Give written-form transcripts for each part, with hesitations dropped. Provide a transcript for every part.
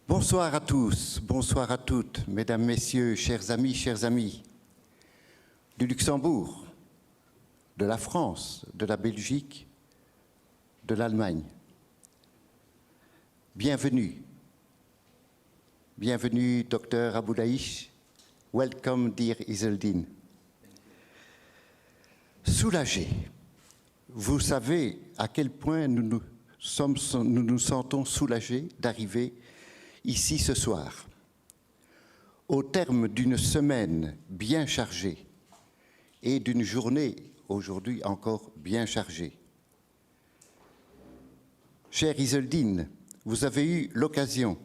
Bonsoir à tous, bonsoir à toutes, mesdames, messieurs, chers amis du Luxembourg, de la France, de la Belgique, de l'Allemagne. Bienvenue. Bienvenue, docteur Abuelaish. Welcome, dear Izzeldin. Soulagé. Vous savez à quel point nous nous sentons soulagés d'arriver ici ce soir. Au terme d'une semaine bien chargée et d'une journée aujourd'hui encore bien chargée. Cher Izzeldin, vous avez eu l'occasion,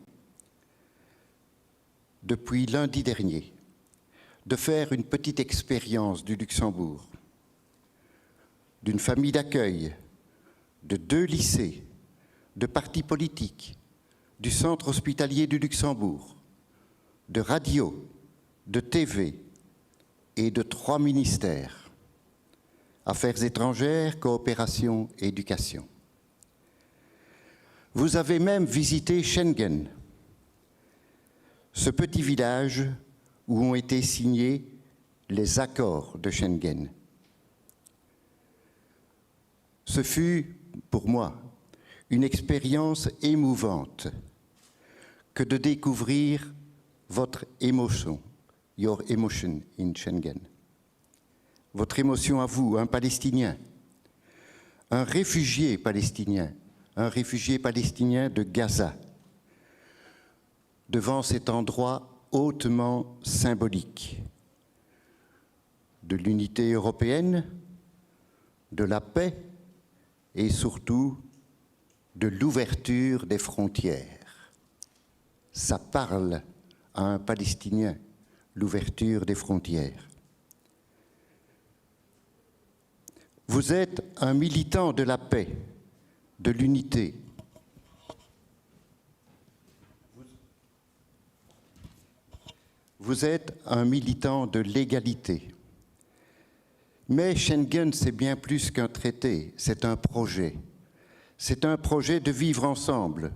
depuis lundi dernier, de faire une petite expérience du Luxembourg, d'une famille d'accueil, de 2 lycées, de partis politiques, du centre hospitalier du Luxembourg, de radio, de TV et de 3 ministères, Affaires étrangères, coopération, éducation. Vous avez même visité Schengen, ce petit village où ont été signés les accords de Schengen. Ce fut, pour moi, une expérience émouvante que de découvrir votre émotion, your emotion in Schengen. Votre émotion à vous, un Palestinien, un réfugié palestinien de Gaza, devant cet endroit hautement symbolique de l'unité européenne, de la paix et surtout de l'ouverture des frontières. Ça parle à un Palestinien, l'ouverture des frontières. Vous êtes un militant de la paix, de l'unité. Vous êtes un militant de l'égalité. Mais Schengen, c'est bien plus qu'un traité, c'est un projet. C'est un projet de vivre ensemble,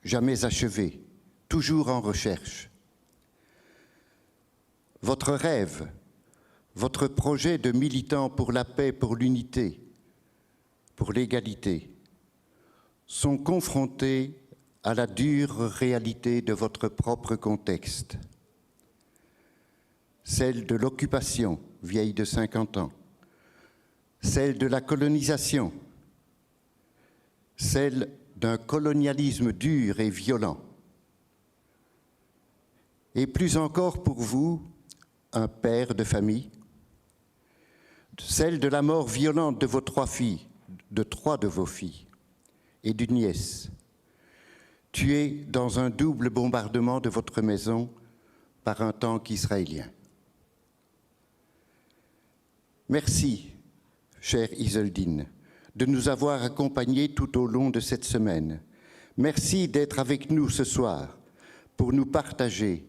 jamais achevé, toujours en recherche. Votre rêve, votre projet de militant pour la paix, pour l'unité, pour l'égalité, sont confrontés à la dure réalité de votre propre contexte, celle de l'occupation, vieille de 50 ans, celle de la colonisation, celle d'un colonialisme dur et violent, et plus encore pour vous, un père de famille, celle de la mort violente de vos 3 filles, de 3 de vos filles, et d'une nièce, tuée dans un double bombardement de votre maison par un tank israélien. Merci, cher Izzeldin, de nous avoir accompagnés tout au long de cette semaine. Merci d'être avec nous ce soir pour nous partager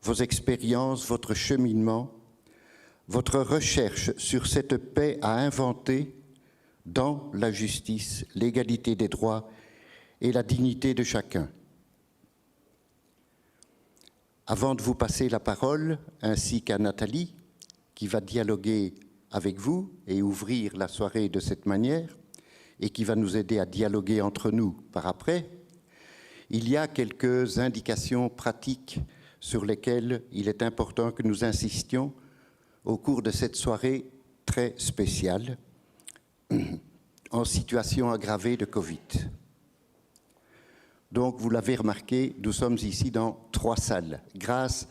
vos expériences, votre cheminement, votre recherche sur cette paix à inventer dans la justice, l'égalité des droits et la dignité de chacun. Avant de vous passer la parole, ainsi qu'à Nathalie, qui va dialoguer avec vous et ouvrir la soirée de cette manière, et qui va nous aider à dialoguer entre nous par après, il y a quelques indications pratiques sur lesquelles il est important que nous insistions au cours de cette soirée très spéciale en situation aggravée de Covid. Donc, vous l'avez remarqué, nous sommes ici dans 3 salles, grâce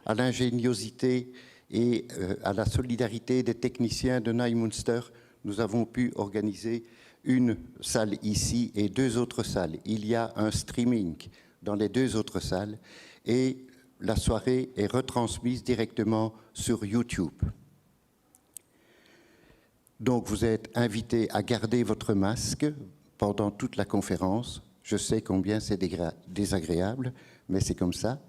à l'ingéniosité et à la solidarité des techniciens de Neimënster. Nous avons pu organiser une salle ici et 2 autres salles. Il y a un streaming dans les 2 autres salles et la soirée est retransmise directement sur YouTube. Donc vous êtes invités à garder votre masque pendant toute la conférence. Je sais combien c'est désagréable, mais c'est comme ça.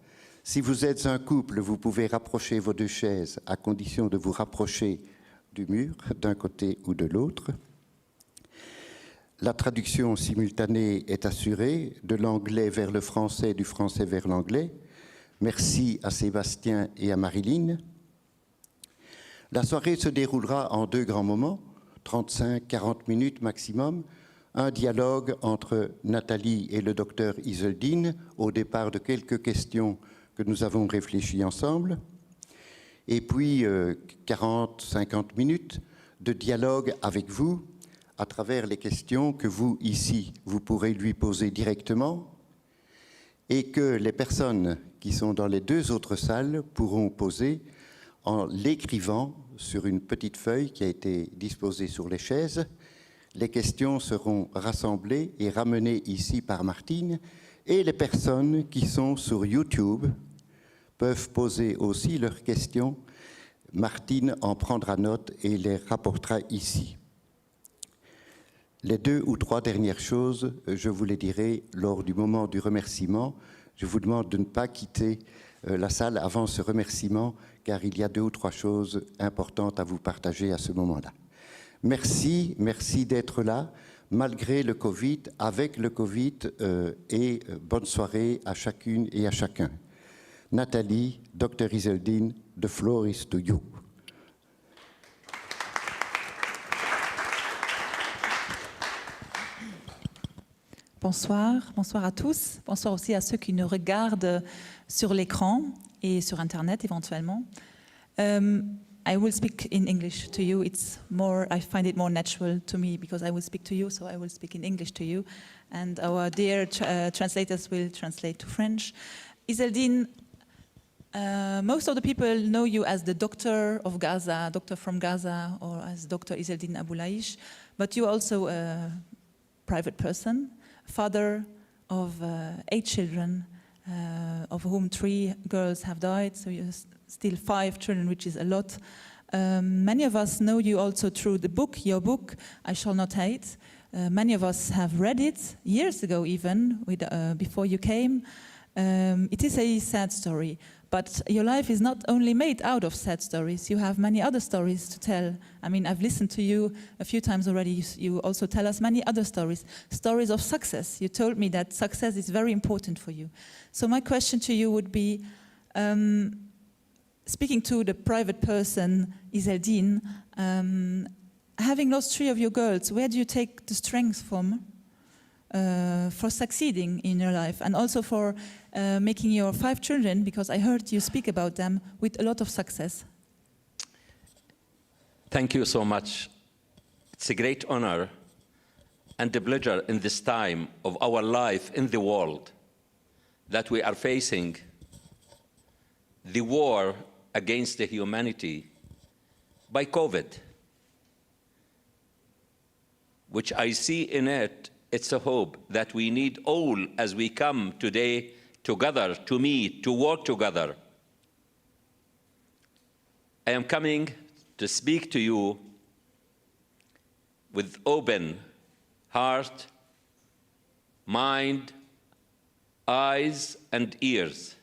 Si vous êtes un couple, vous pouvez rapprocher vos 2 chaises à condition de vous rapprocher du mur, d'un côté ou de l'autre. La traduction simultanée est assurée de l'anglais vers le français, du français vers l'anglais. Merci à Sébastien et à Marilyn. La soirée se déroulera en 2 grands moments, 35-40 minutes maximum. Un dialogue entre Nathalie et le docteur Izzeldin, au départ de quelques questions que nous avons réfléchies ensemble. Et puis 40-50 minutes de dialogue avec vous, à travers les questions que vous, ici, vous pourrez lui poser directement et que les personnes qui sont dans les 2 autres salles pourront poser en l'écrivant sur une petite feuille qui a été disposée sur les chaises. Les questions seront rassemblées et ramenées ici par Martine et les personnes qui sont sur YouTube peuvent poser aussi leurs questions. Martine en prendra note et les rapportera ici. Les 2 ou 3 dernières choses, je vous les dirai lors du moment du remerciement. Je vous demande de ne pas quitter la salle avant ce remerciement, car il y a 2 ou 3 choses importantes à vous partager à ce moment-là. Merci, merci d'être là, malgré le Covid, avec le Covid, et bonne soirée à chacune et à chacun. Nathalie, Dr Izzeldin, the floor is to you. Bonsoir, bonsoir à tous. Bonsoir aussi à ceux qui nous regardent sur l'écran et sur Internet éventuellement. I will speak in English to you. It's more, I find it more natural to me because I will speak to you, so I will speak in English to you. And our dear translators will translate to French. Izzeldin, most of the people know you as the doctor of Gaza, doctor from Gaza, or as Dr. Izzeldin Abuelaish, but you're also a private person, father of 8 children, of whom 3 girls have died, so you're still 5 children, which is a lot. Many of us know you also through the book, your book, I Shall Not Hate. Many of us have read it years ago even, before you came. It is a sad story, but your life is not only made out of sad stories, you have many other stories to tell. I mean, I've listened to you a few times already. You also tell us many other stories, stories of success. You told me that success is very important for you. So my question to you would be, speaking to the private person, Izzeldin, having lost 3 of your girls, where do you take the strength from for succeeding in your life and also for making your 5 children, because I heard you speak about them, with a lot of success? Thank you so much. It's a great honor and a pleasure in this time of our life in the world that we are facing the war against the humanity by COVID, which I see in it, it's a hope that we need all as we come today together to meet, to work together. I am coming to speak to you with open heart, mind, eyes, and ears.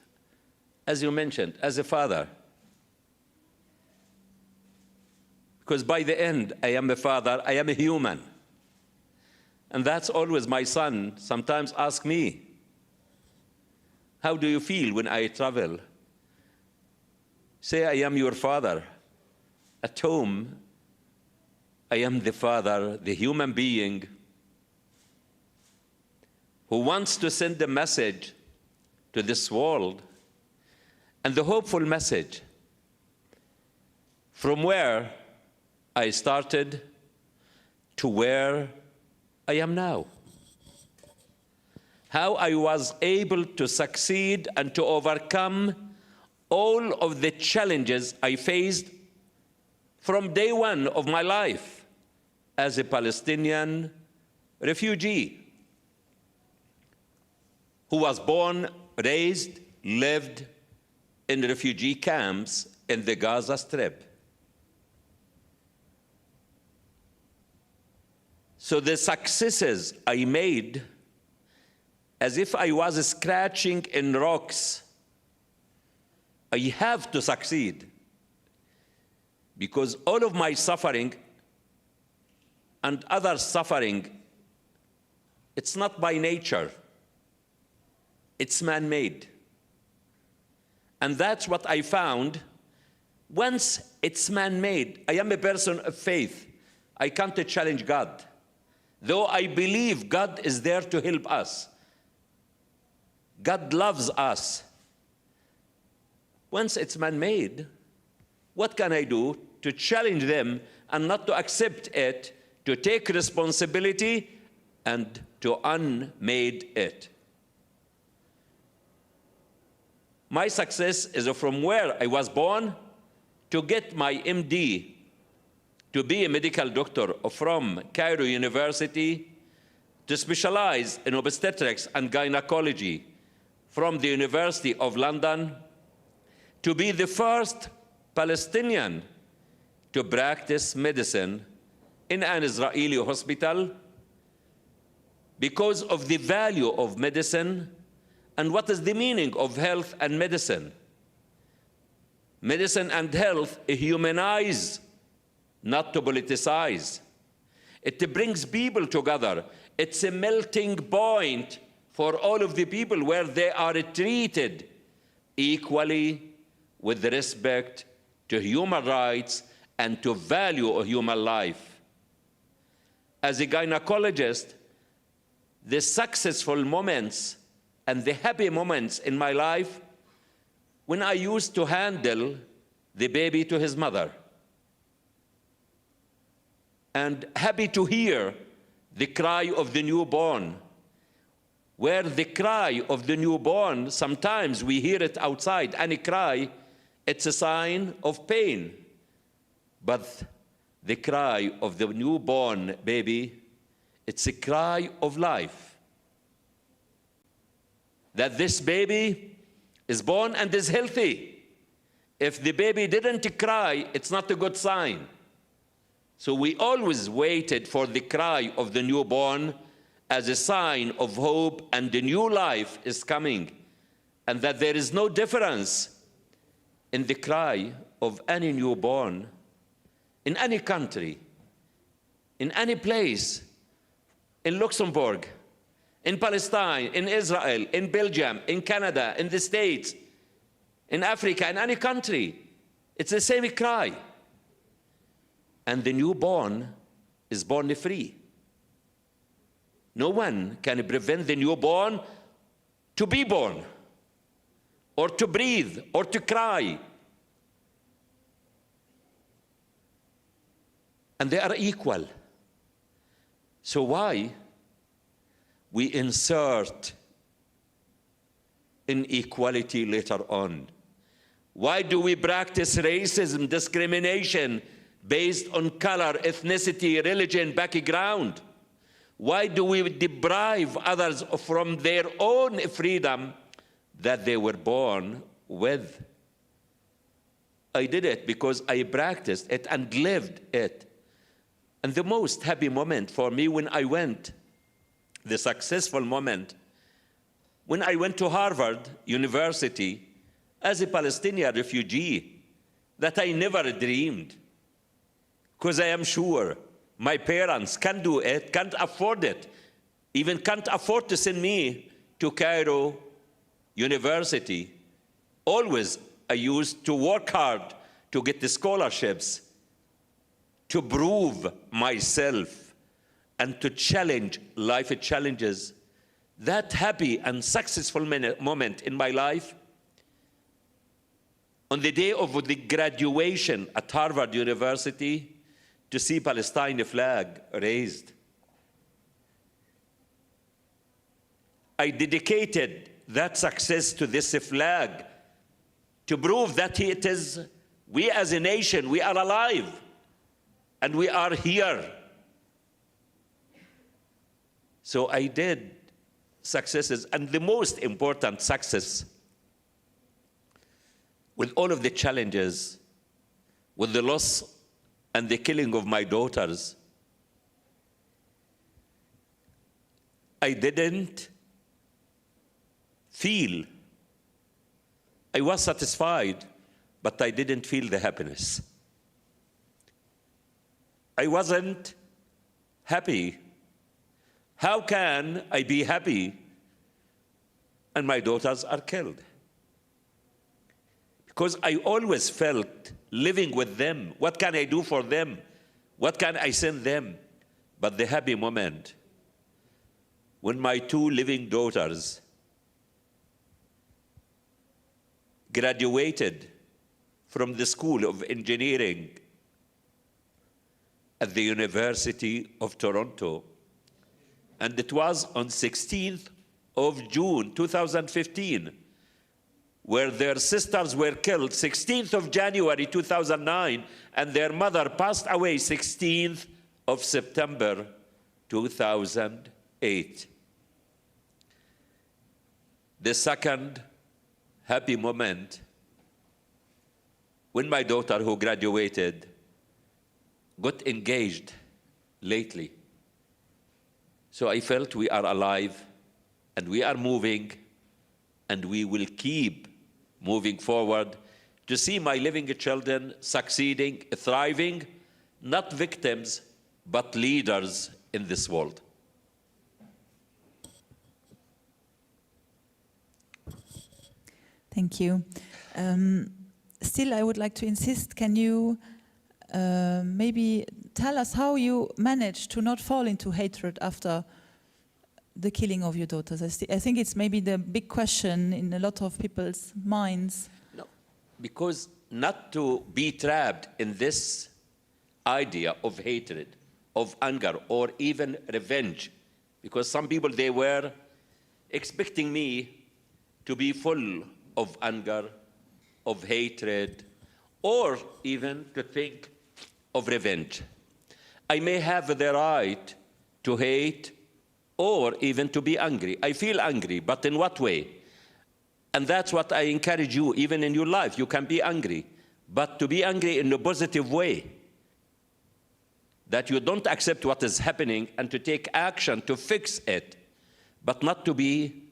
As you mentioned, as a father. Because by the end, I am a father, I am a human. And that's always my son sometimes asks me, how do you feel when I travel? Say, I am your father. At home, I am the father, the human being, who wants to send a message to this world, and the hopeful message from where I started to where I am now. How I was able to succeed and to overcome all of the challenges I faced from day one of my life as a Palestinian refugee who was born, raised, lived in refugee camps in the Gaza Strip. So the successes I made, as if I was scratching in rocks, I have to succeed, because all of my suffering and other suffering It's not by nature. It's man-made. And that's what I found. Once it's man-made, I am a person of faith. I can't challenge God. Though I believe God is there to help us. God loves us. Once it's man-made, what can I do to challenge them and not to accept it, to take responsibility and to unmade it? My success is from where I was born to get my MD, to be a medical doctor from Cairo University, to specialize in obstetrics and gynecology from the University of London, to be the first Palestinian to practice medicine in an Israeli hospital because of the value of medicine and what is the meaning of health and medicine. Medicine and health humanize, not to politicize. It brings people together. It's a melting point for all of the people where they are treated equally with respect to human rights and to value of human life. As a gynecologist, the successful moments and the happy moments in my life when I used to handle the baby to his mother. And happy to hear the cry of the newborn, where the cry of the newborn, sometimes we hear it outside, any cry, it's a sign of pain. But the cry of the newborn baby, it's a cry of life. That this baby is born and is healthy. If the baby didn't cry, it's not a good sign. So we always waited for the cry of the newborn as a sign of hope and the new life is coming, and that there is no difference in the cry of any newborn in any country, in any place, in Luxembourg, in Palestine, in Israel, in Belgium, in Canada, in the States, in Africa, in any country. It's the same cry. And the newborn is born free. No one can prevent the newborn to be born, or to breathe, or to cry. And they are equal. So why we insert inequality later on? Why do we practice racism, discrimination based on color, ethnicity, religion, background? Why do we deprive others from their own freedom that they were born with? I did it because I practiced it and lived it. And the most happy moment for me when I went, the successful moment, when I went to Harvard University as a Palestinian refugee, that I never dreamed. Because I am sure my parents can't do it, can't afford it, even can't afford to send me to Cairo University. Always I used to work hard to get the scholarships, to prove myself and to challenge life challenges. That happy and successful moment in my life, on the day of the graduation at Harvard University, to see Palestine flag raised. I dedicated that success to this flag to prove that it is, we as a nation, we are alive and we are here. So I did successes, and the most important success, with all of the challenges, with the loss and the killing of my daughters, I didn't feel, I was satisfied, but I didn't feel the happiness. I wasn't happy How can I be happy and my daughters are killed? Because I always felt living with them. What can I do for them? What can I send them? But the happy moment, when my two living daughters graduated from the School of Engineering at the University of Toronto, and it was on 16th of June 2015, where their sisters were killed 16th of January 2009, and their mother passed away 16th of September 2008. The second happy moment, when my daughter who graduated got engaged lately. So I felt we are alive and we are moving and we will keep moving forward to see my living children succeeding, thriving, not victims, but leaders in this world. Thank you. Still, I would like to insist, can you maybe tell us how you managed to not fall into hatred after the killing of your daughters? I think it's maybe the big question in a lot of people's minds. No, because not to be trapped in this idea of hatred, of anger, or even revenge, because some people, they were expecting me to be full of anger, of hatred, or even to think of revenge. I may have the right to hate or even to be angry. I feel angry, but in what way? And that's what I encourage you, even in your life. You can be angry, but to be angry in a positive way. That you don't accept what is happening and to take action to fix it, but not to be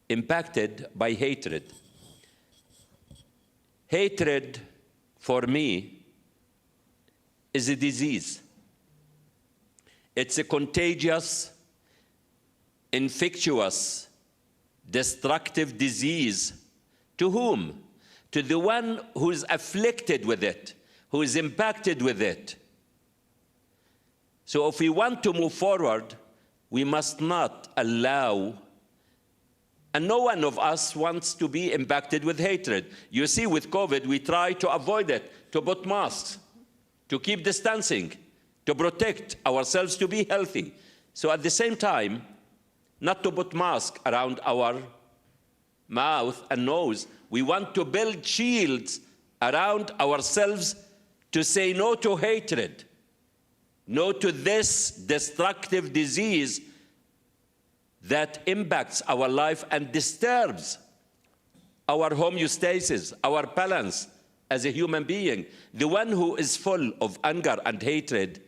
impacted by hatred. Hatred, for me, is a disease. It's a contagious, infectious, destructive disease. To whom? To the one who is afflicted with it, who is impacted with it. So if we want to move forward, we must not allow, and no one of us wants to be impacted with hatred. You see, with COVID, we try to avoid it, to put masks, to keep distancing, to protect ourselves, to be healthy. So at the same time, not to put masks around our mouth and nose. We want to build shields around ourselves to say no to hatred, no to this destructive disease that impacts our life and disturbs our homeostasis, our balance as a human being. The one who is full of anger and hatred,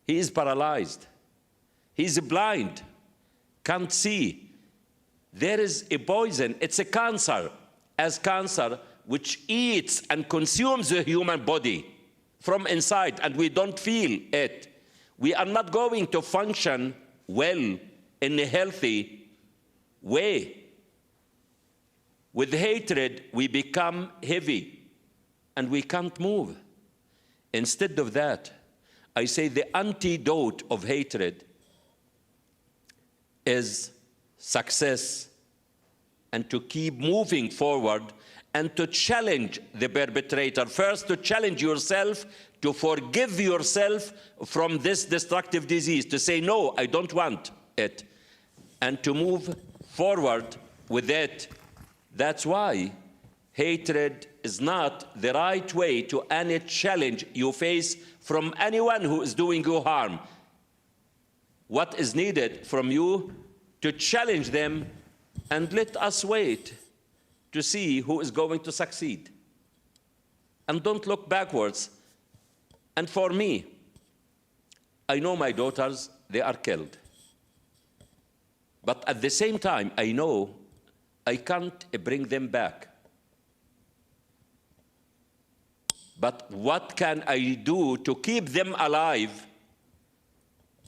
he is paralyzed. He is blind, can't see. There is a poison, it's a cancer, as cancer, which eats and consumes the human body from inside, and we don't feel it. We are not going to function well in a healthy way. With hatred, we become heavy and we can't move. Instead of that, I say the antidote of hatred is success, and to keep moving forward and to challenge the perpetrator. First, to challenge yourself, to forgive yourself from this destructive disease, to say, no, I don't want it, and to move forward with it. That's why hatred is not the right way to any challenge you face from anyone who is doing you harm. What is needed from you? To challenge them, and let us wait to see who is going to succeed. And don't look backwards. And for me, I know my daughters, they are killed. But at the same time, I know I can't bring them back. But what can I do to keep them alive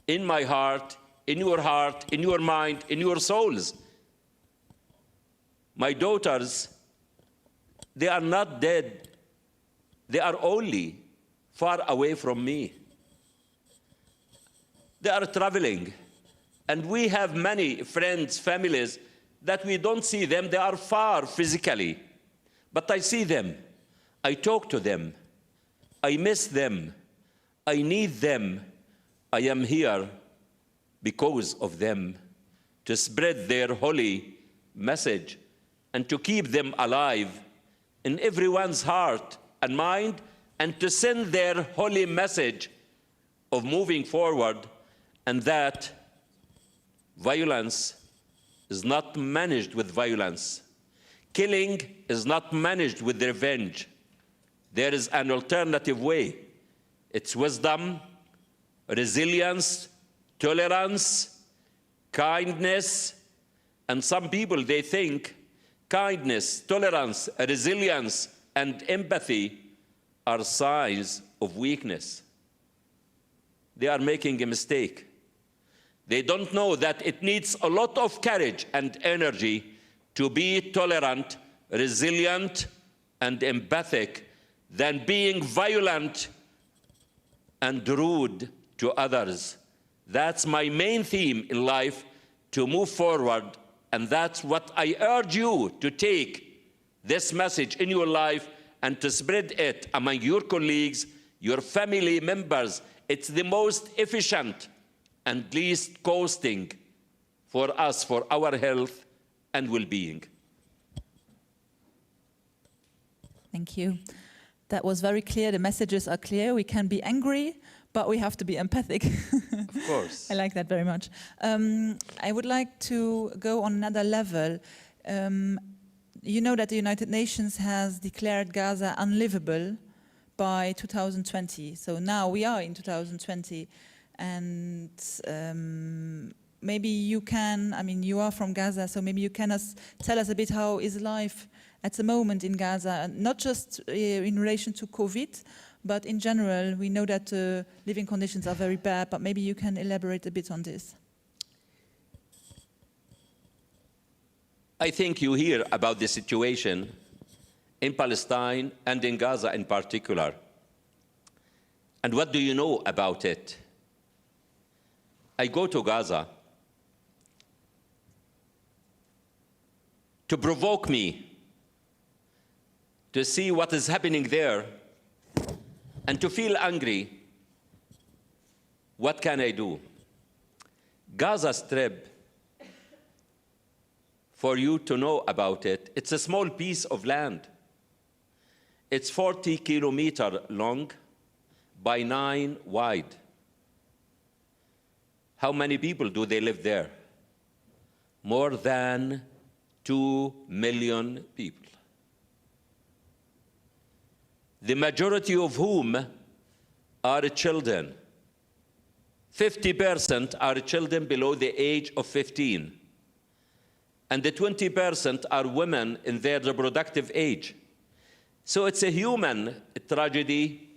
in my heart, in your heart, in your mind, in your souls. My daughters, they are not dead. They are only far away from me. They are traveling. And we have many friends, families, that we don't see them. They are far physically. But I see them. I talk to them. I miss them. I need them. I am here because of them, to spread their holy message and to keep them alive in everyone's heart and mind, and to send their holy message of moving forward, and that violence is not managed with violence. Killing is not managed with revenge. There is an alternative way. It's wisdom, resilience, tolerance, kindness. And some people, they think kindness, tolerance, resilience, and empathy are signs of weakness. They are making a mistake. They don't know that it needs a lot of courage and energy to be tolerant, resilient, and empathic than being violent and rude to others. That's my main theme in life, to move forward, and that's what I urge you to take this message in your life and to spread it among your colleagues, your family members. It's the most efficient and least costing for us, for our health and well-being. Thank you. That was very clear. The messages are clear. We can be angry, but we have to be empathic. Of course. I like that very much. I would like to go on another level. You know that the United Nations has declared Gaza unlivable by 2020. So now we are in 2020. And maybe you can, I mean, you are from Gaza, so maybe you can tell us a bit how is life at the moment in Gaza, not just in relation to COVID, but in general. We know that living conditions are very bad, but maybe you can elaborate a bit on this. I think you hear about the situation in Palestine and in Gaza in particular. And what do you know about it? I go to Gaza to provoke me to see what is happening there and to feel angry. What can I do? Gaza Strip, for you to know about it, it's a small piece of land. It's 40 kilometers long by 9 wide. How many people do they live there? More than 2 million people. The majority of whom are children. 50% are children below the age of 15. And the 20% are women in their reproductive age. So it's a human tragedy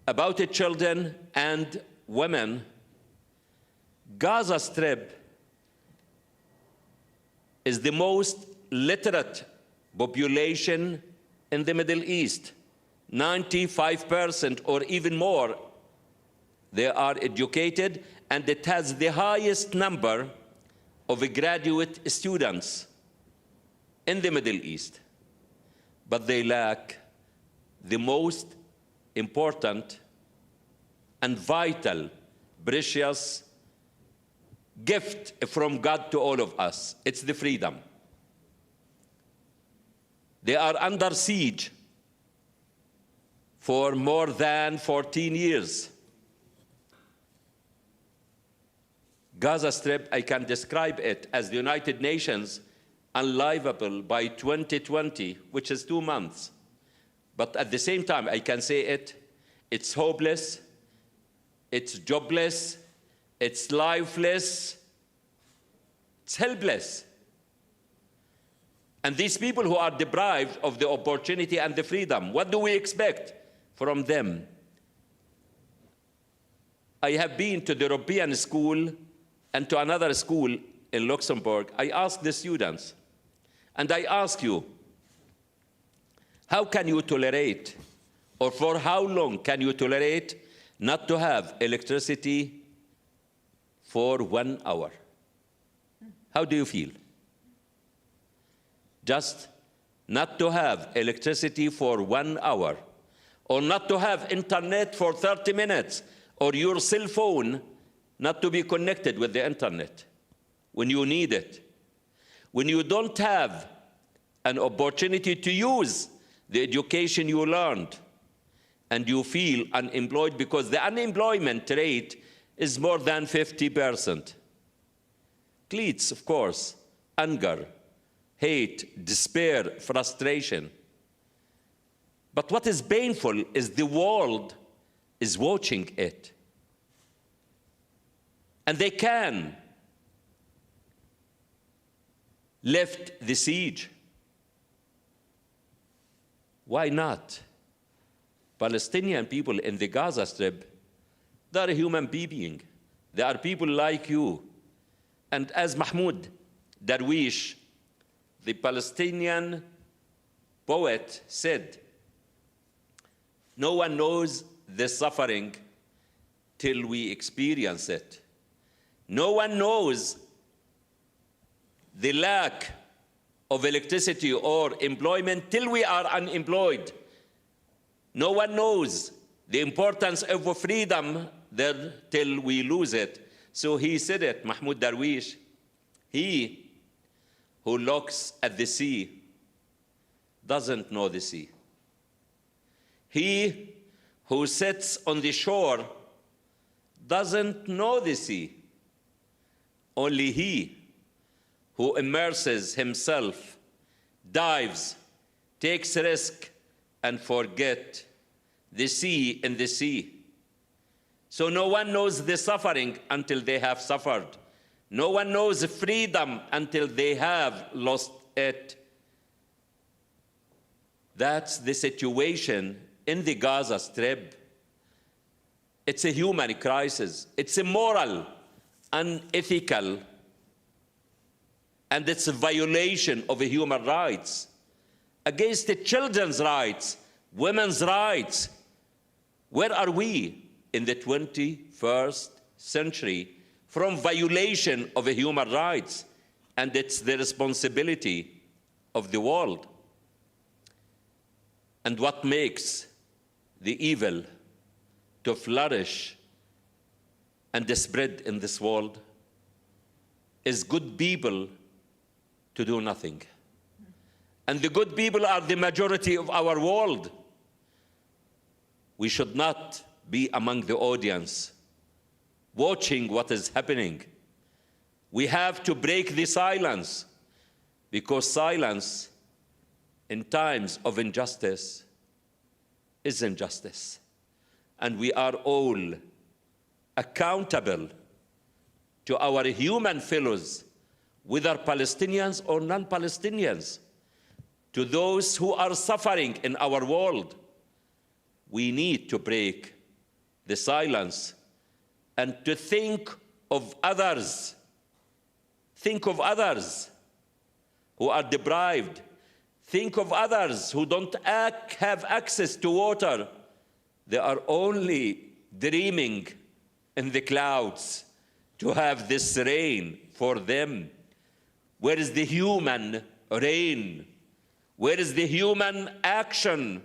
about the children and women. Gaza Strip is the most literate population in the Middle East. 95% or even more, they are educated, and it has the highest number of graduate students in the Middle East. But they lack the most important and vital, precious gift from God to all of us. It's the freedom. They are under siege for more than 14 years. Gaza Strip, I can describe it as the United Nations unlivable by 2020, which is 2 months. But at the same time, I can say it's hopeless, it's jobless, it's lifeless, it's helpless. And these people who are deprived of the opportunity and the freedom, what do we expect from them? I have been to the European School and to another school in Luxembourg, I asked the students, and I ask you, how can you tolerate, or for how long can you tolerate not to have electricity for 1 hour? How do you feel? Just not to have electricity for 1 hour, or not to have internet for 30 minutes, or your cell phone not to be connected with the internet when you need it. When you don't have an opportunity to use the education you learned, and you feel unemployed because the unemployment rate is more than 50%. Leads, of course, anger, hate, despair, frustration. But what is painful is the world is watching it. And they can lift the siege. Why not? Palestinian people in the Gaza Strip, they are a human being. They are people like you. And as Mahmoud Darwish, the Palestinian poet, said, no one knows the suffering till we experience it. No one knows the lack of electricity or employment till we are unemployed. No one knows the importance of freedom there till we lose it. So he said it, Mahmoud Darwish, he who looks at the sea doesn't know the sea. He who sits on the shore doesn't know the sea. Only he who immerses himself, dives, takes risk, and forget the sea in the sea. So no one knows the suffering until they have suffered. No one knows freedom until they have lost it. That's the situation in the Gaza Strip. It's a human crisis. It's immoral, unethical, and it's a violation of human rights, against the children's rights, women's rights. Where are we in the 21st century from violation of human rights? And it's the responsibility of the world. And what makes the evil to flourish and to spread in this world is good people to do nothing. And the good people are the majority of our world. We should not be among the audience watching what is happening. We have to break the silence, because silence in times of injustice is injustice. And we are all accountable to our human fellows, whether Palestinians or non-Palestinians, to those who are suffering in our world. We need to break the silence and to think of others. Think of others who are deprived. Think of others who don't have access to water. They are only dreaming in the clouds to have this rain for them. Where is the human rain? Where is the human action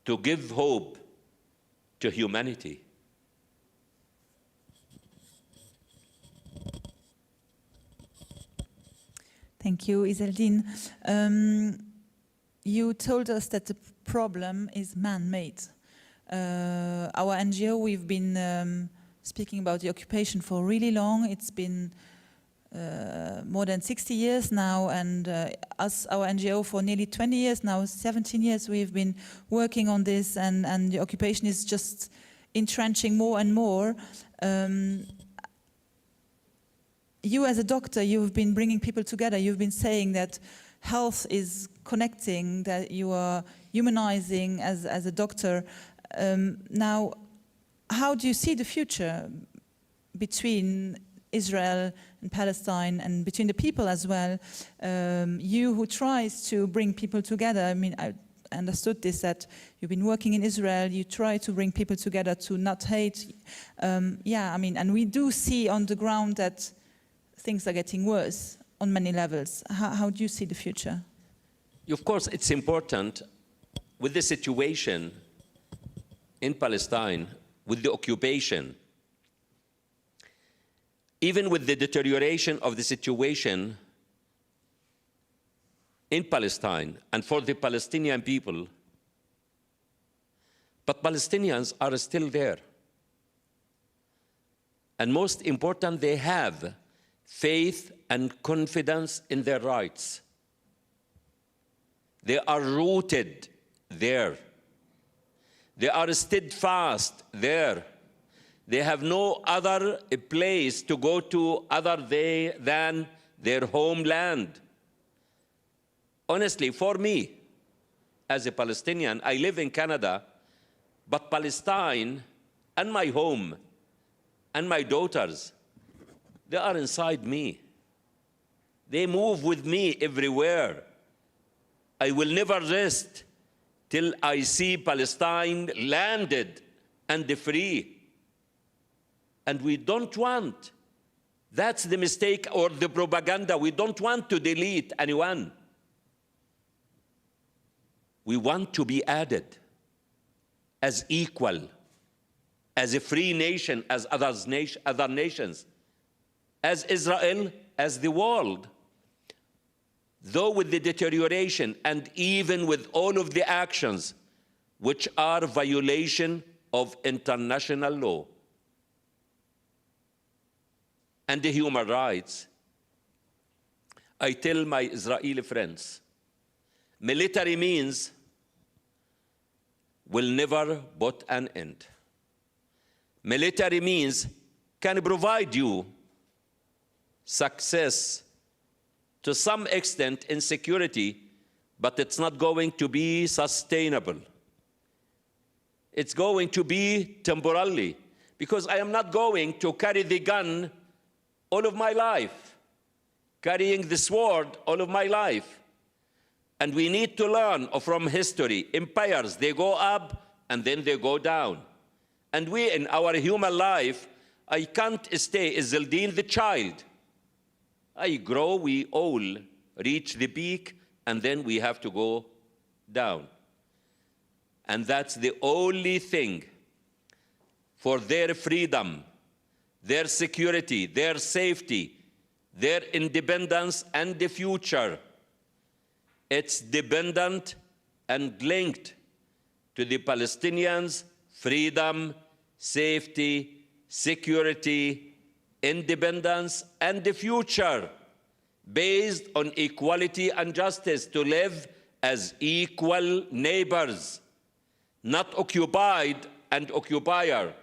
to give hope to humanity? Thank you, Izzeldin. You told us that the problem is man-made. Our NGO, we've been speaking about the occupation for really long. It's been more than 60 years now, and our NGO for nearly 20 years now, 17 years we've been working on this, and the occupation is just entrenching more and more. You as a doctor, you've been bringing people together. You've been saying that health is connecting, that you are humanizing as a doctor. Now, how do you see the future? between Israel and Palestine and between the people as well. You who tries to bring people together, I mean, I understood this, that you've been working in Israel, you try to bring people together to not hate. Yeah, I mean, and we do see on the ground that things are getting worse on many levels. How do you see the future? Of course, it's important with the situation in Palestine, with the occupation, even with the deterioration of the situation in Palestine and for the Palestinian people, but Palestinians are still there. And most important, they have faith and confidence in their rights. They are rooted there. They are steadfast there. They have no other place to go to other than their homeland. Honestly, for me, as a Palestinian, I live in Canada, but Palestine and my home and my daughters, they are inside me. They move with me everywhere. I will never rest till I see Palestine landed and free. And we don't want, that's the mistake or the propaganda, we don't want to delete anyone. We want to be added as equal, as a free nation, as other nations, as Israel, as the world. Though with the deterioration and even with all of the actions which are violation of international law and the human rights, I tell my Israeli friends, military means will never put an end. Military means can provide you success to some extent in security, but it's not going to be sustainable. It's going to be temporarily, because I am not going to carry the gun all of my life, carrying the sword all of my life. And we need to learn from history. Empires, they go up and then they go down. And we, in our human life, I can't stay Izzeldin the child. I grow, we all reach the peak, and then we have to go down. And that's the only thing for their freedom, their security, their safety, their independence, and the future. It's dependent and linked to the Palestinians' freedom, safety, security, independence, and the future, based on equality and justice, to live as equal neighbors, not occupied and occupier,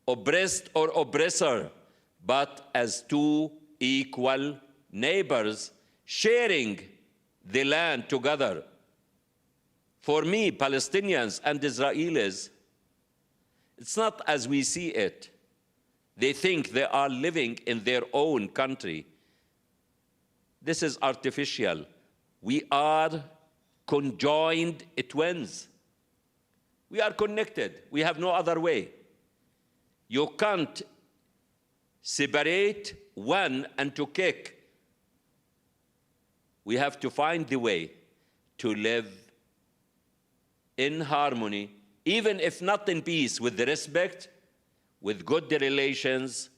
oppressed or oppressor, but as two equal neighbors sharing the land together. For me, Palestinians and Israelis, it's not as we see it. They think they are living in their own country. This is artificial. We are conjoined twins. We are connected. We have no other way. You can't separate one and to kick. We have to find the way to live in harmony, even if not in peace, with the respect, with good relations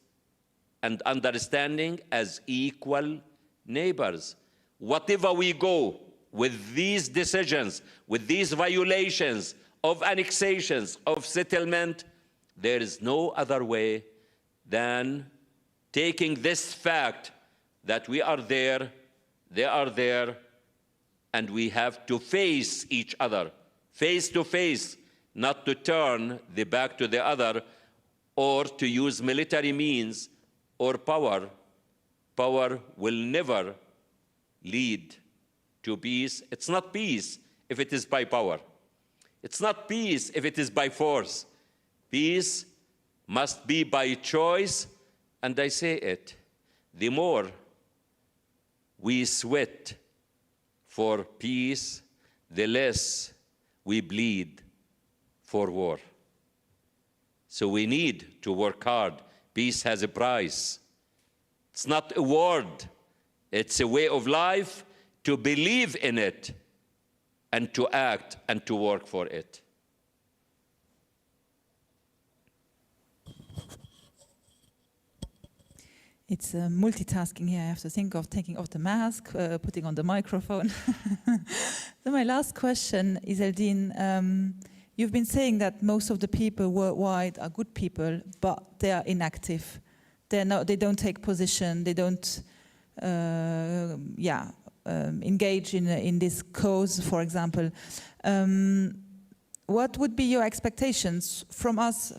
and understanding as equal neighbors. Whatever we go with these decisions, with these violations of annexations, of settlement, there is no other way than taking this fact that we are there, they are there, and we have to face each other, face to face, not to turn the back to the other, or to use military means or power. Power will never lead to peace. It's not peace if it is by power. It's not peace if it is by force. Peace must be by choice and I say it, the more we sweat for peace, the less we bleed for war. So we need to work hard. Peace has a price. It's not a word, it's a way of life, to believe in it and to act and to work for it. It's multitasking here. I have to think of taking off the mask, putting on the microphone. So my last question, Izzeldin, you've been saying that most of the people worldwide are good people, but they are inactive. They don't take position. They don't, engage in this cause, for example. What would be your expectations from us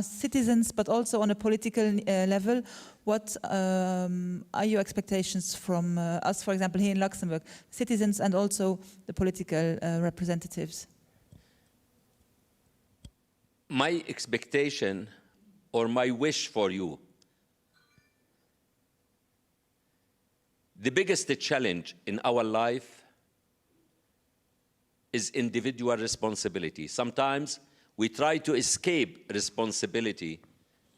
citizens, but also on a political level? What are your expectations from us, for example, here in Luxembourg, citizens and also the political representatives? My expectation or my wish for you, the biggest challenge in our life is individual responsibility. Sometimes we try to escape responsibility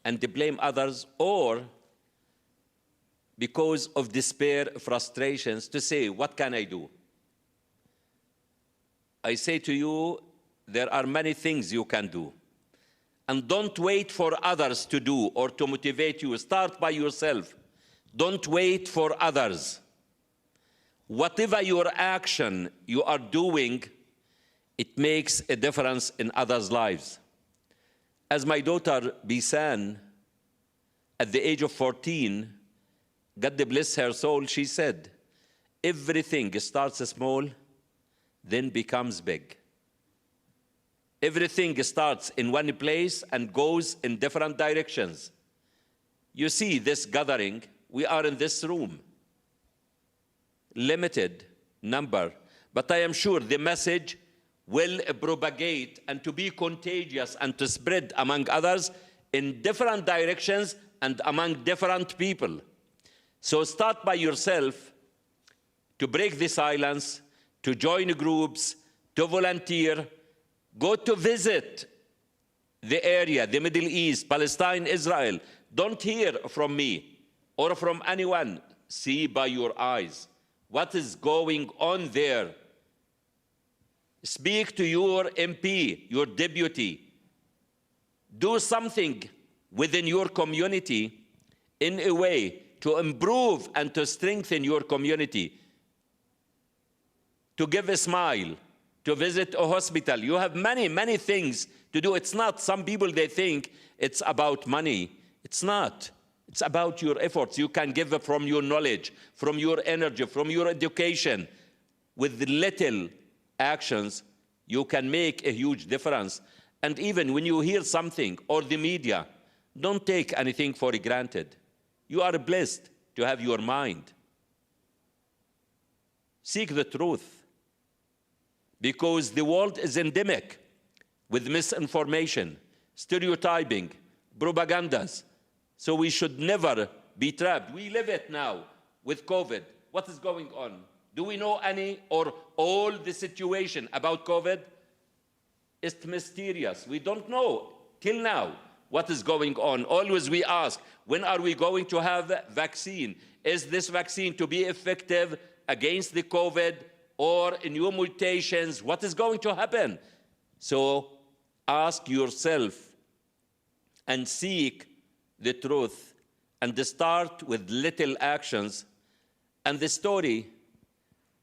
and to blame others, or because of despair, frustrations, to say, what can I do? I say to you, there are many things you can do. And don't wait for others to do or to motivate you. Start by yourself. Don't wait for others. Whatever your action you are doing, it makes a difference in others' lives. As my daughter Bisan, at the age of 14, God bless her soul, she said, everything starts small, then becomes big. Everything starts in one place and goes in different directions. You see this gathering, we are in this room. Limited number, but I am sure the message will propagate and to be contagious and to spread among others in different directions and among different people. So start by yourself to break the silence, to join groups, to volunteer, go to visit the area, the Middle East, Palestine, Israel. Don't hear from me or from anyone. See by your eyes what is going on there. Speak to your MP, your deputy. Do something within your community in a way to improve and to strengthen your community. To give a smile, to visit a hospital. You have many, many things to do. It's not, some people, they think it's about money. It's not. It's about your efforts. You can give from your knowledge, from your energy, from your education. With little actions, you can make a huge difference. And even when you hear something, or the media, don't take anything for granted. You are blessed to have your mind. Seek the truth. Because the world is endemic with misinformation, stereotyping, propagandas. So we should never be trapped. We live it now with COVID. What is going on? Do we know any or all the situation about COVID? It's mysterious. We don't know till now what is going on. Always we ask, when are we going to have a vaccine? Is this vaccine to be effective against the COVID or new mutations? What is going to happen? So ask yourself and seek the truth and start with little actions. And the story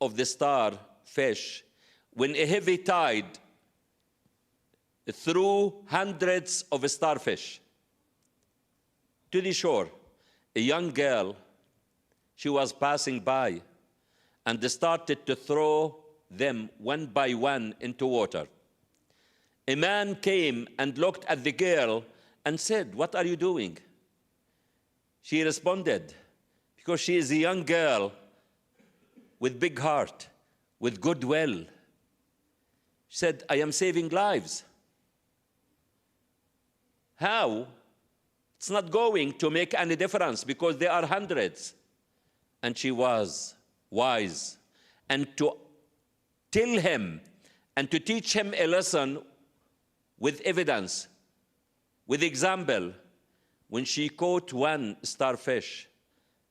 of the starfish, when a heavy tide threw hundreds of starfish to the shore, a young girl, she was passing by and started to throw them one by one into water. A man came and looked at the girl and said, "What are you doing?" She responded, because she is a young girl with big heart, with goodwill. She said, "I am saving lives." How? It's not going to make any difference because there are hundreds. And she was wise. And to tell him and to teach him a lesson with evidence, with example, when she caught one starfish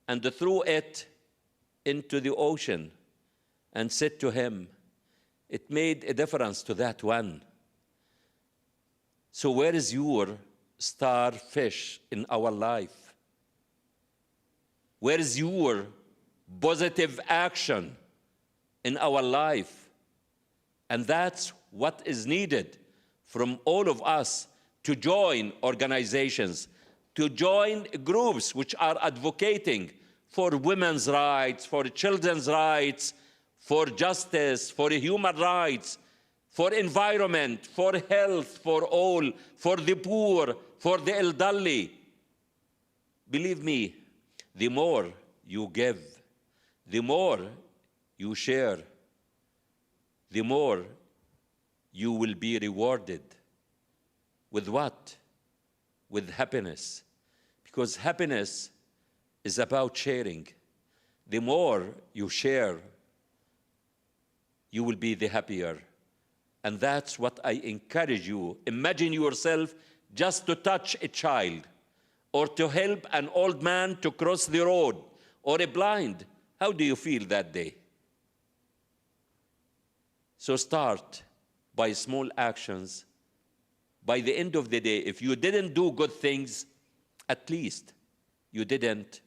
and threw it into the ocean and said to him, it made a difference to that one. So where is your starfish in our life? Where is your positive action in our life? And that's what is needed from all of us, to join organizations, to join groups which are advocating for women's rights, for children's rights, for justice, for human rights, for environment, for health, for all, for the poor, for the elderly. Believe me, the more you give, the more you share, the more you will be rewarded. With what? With happiness. Because happiness is about sharing. The more you share, you will be the happier. And that's what I encourage you. Imagine yourself just to touch a child, or to help an old man to cross the road, or a blind. How do you feel that day? So start by small actions. By the end of the day, if you didn't do good things, at least you didn't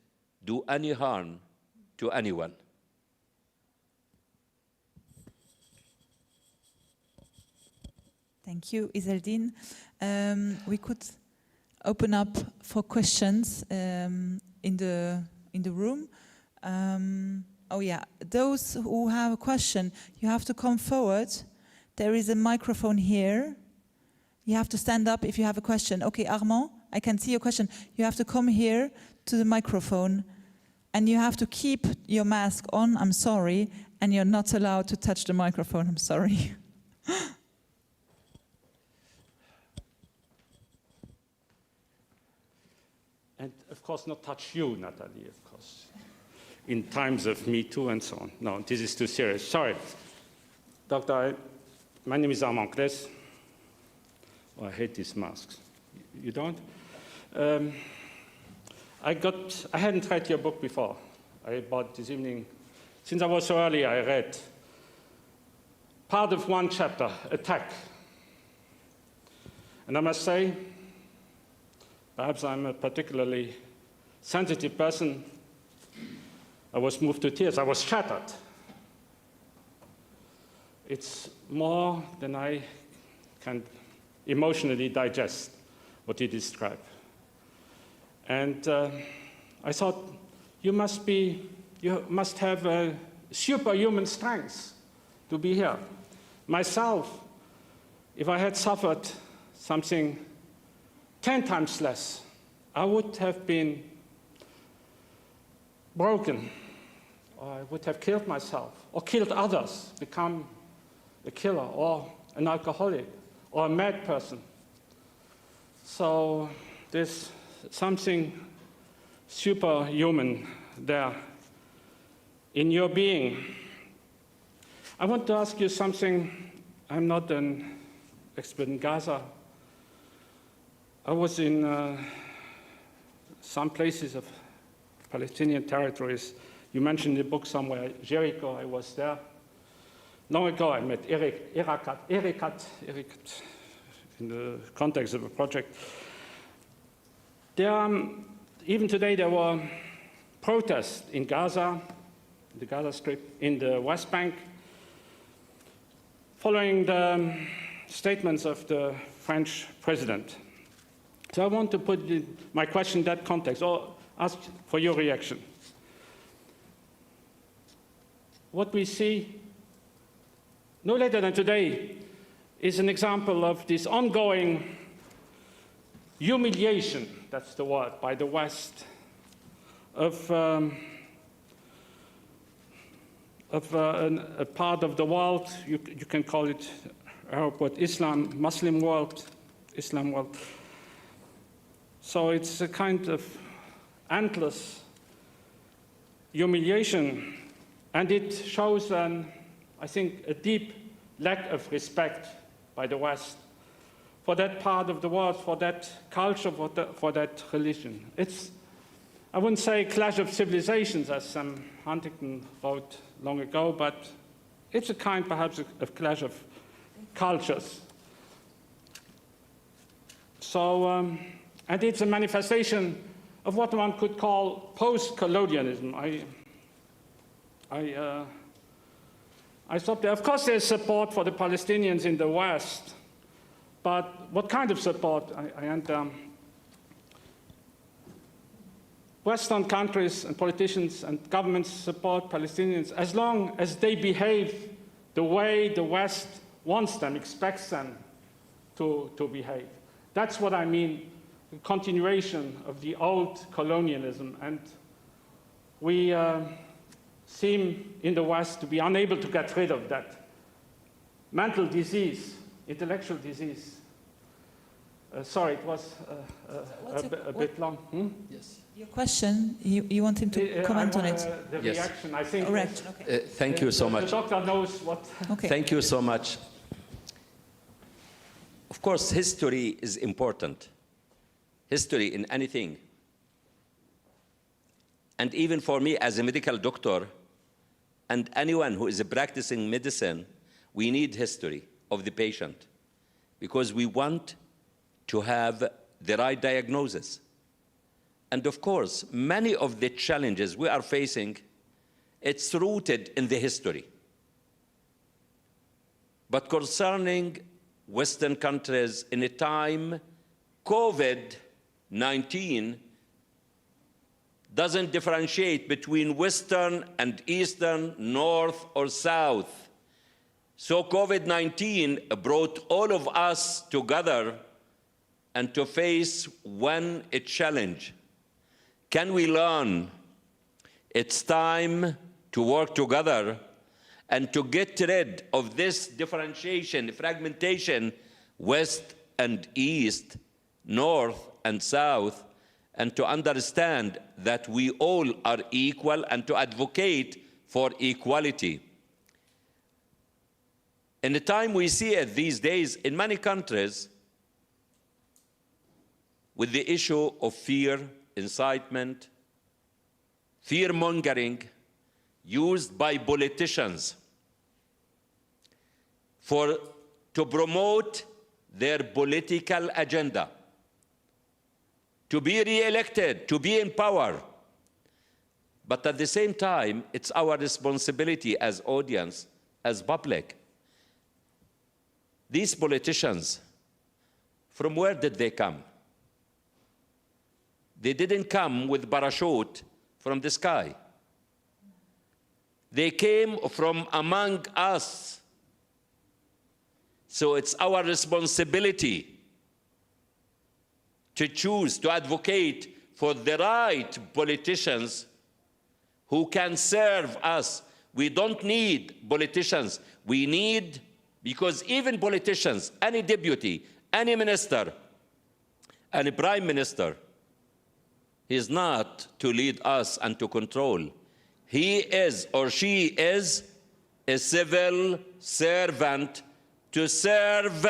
do any harm to anyone. Thank you, Izzeldin. We could open up for questions in the room. Oh yeah, those who have a question, you have to come forward. There is a microphone here. You have to stand up if you have a question. Okay, Armand, I can see your question. You have to come here to the microphone, and you have to keep your mask on, I'm sorry, and you're not allowed to touch the microphone, I'm sorry. And of course not touch you, Natalie, of course, in times of Me Too and so on. No, this is too serious. Sorry. Doctor, my name is Armand Kles. Oh, I hate these masks. You don't? I hadn't read your book before. I bought this evening. Since I was so early, I read part of one chapter, Attack. And I must say, perhaps I'm a particularly sensitive person. I was moved to tears. I was shattered. It's more than I can emotionally digest what you describe. And I thought, you must have a superhuman strength to be here. Myself, if I had suffered something 10 times less, I would have been broken, or I would have killed myself, or killed others, become a killer, or an alcoholic, or a mad person. So there's something superhuman there in your being. I want to ask you something. I'm not an expert in Gaza. I was in some places of Palestinian territories. You mentioned in the book somewhere, Jericho, I was there. Long ago, I met Ericat in the context of a project. There, even today, there were protests in Gaza, the Gaza Strip, in the West Bank, following the statements of the French president. So I want to put my question in that context, or ask for your reaction. What we see, no later than today, is an example of this ongoing humiliation, that's the word, by the West, of a part of the world, you can call it Arab world, Islam, Muslim world, Islam world. So it's a kind of endless humiliation, and it shows, I think, a deep lack of respect by the West for that part of the world, for that culture, for that religion. It's, I wouldn't say clash of civilizations, as Sam Huntington wrote long ago, but it's a kind, perhaps, of clash of cultures. So, and it's a manifestation of what one could call post-colonialism. I stopped there. Of course, there's support for the Palestinians in the West, but what kind of support? Western countries and politicians and governments support Palestinians as long as they behave the way the West wants them, expects them to behave. That's what I mean, the continuation of the old colonialism. And we seem in the West to be unable to get rid of that mental disease, intellectual disease. Sorry, it was a bit long. Yes. Your question, you want him to comment on it? The Yes. reaction, I think. Correct. Okay. Thank you so much. The doctor knows what. Okay. Thank you so much. Of course, history is important. History in anything. And even for me as a medical doctor, and anyone who is practicing medicine, we need history of the patient, because we want to have the right diagnosis. And of course, many of the challenges we are facing, it's rooted in the history. But concerning Western countries in a time, COVID-19 doesn't differentiate between Western and Eastern, North or South. So COVID-19 brought all of us together and to face one challenge. Can we learn? It's time to work together and to get rid of this differentiation, fragmentation, West and East, North and South, and to understand that we all are equal and to advocate for equality. In the time we see it these days in many countries, with the issue of fear, incitement, fear-mongering used by politicians to promote their political agenda, to be re-elected, to be in power. But at the same time, it's our responsibility as audience, as public. These politicians, from where did they come? They didn't come with parachute from the sky. They came from among us. So it's our responsibility to choose, to advocate for the right politicians who can serve us. We don't need politicians. We need, because even politicians, any deputy, any minister, any prime minister, he is not to lead us and to control. He is or she is a civil servant to serve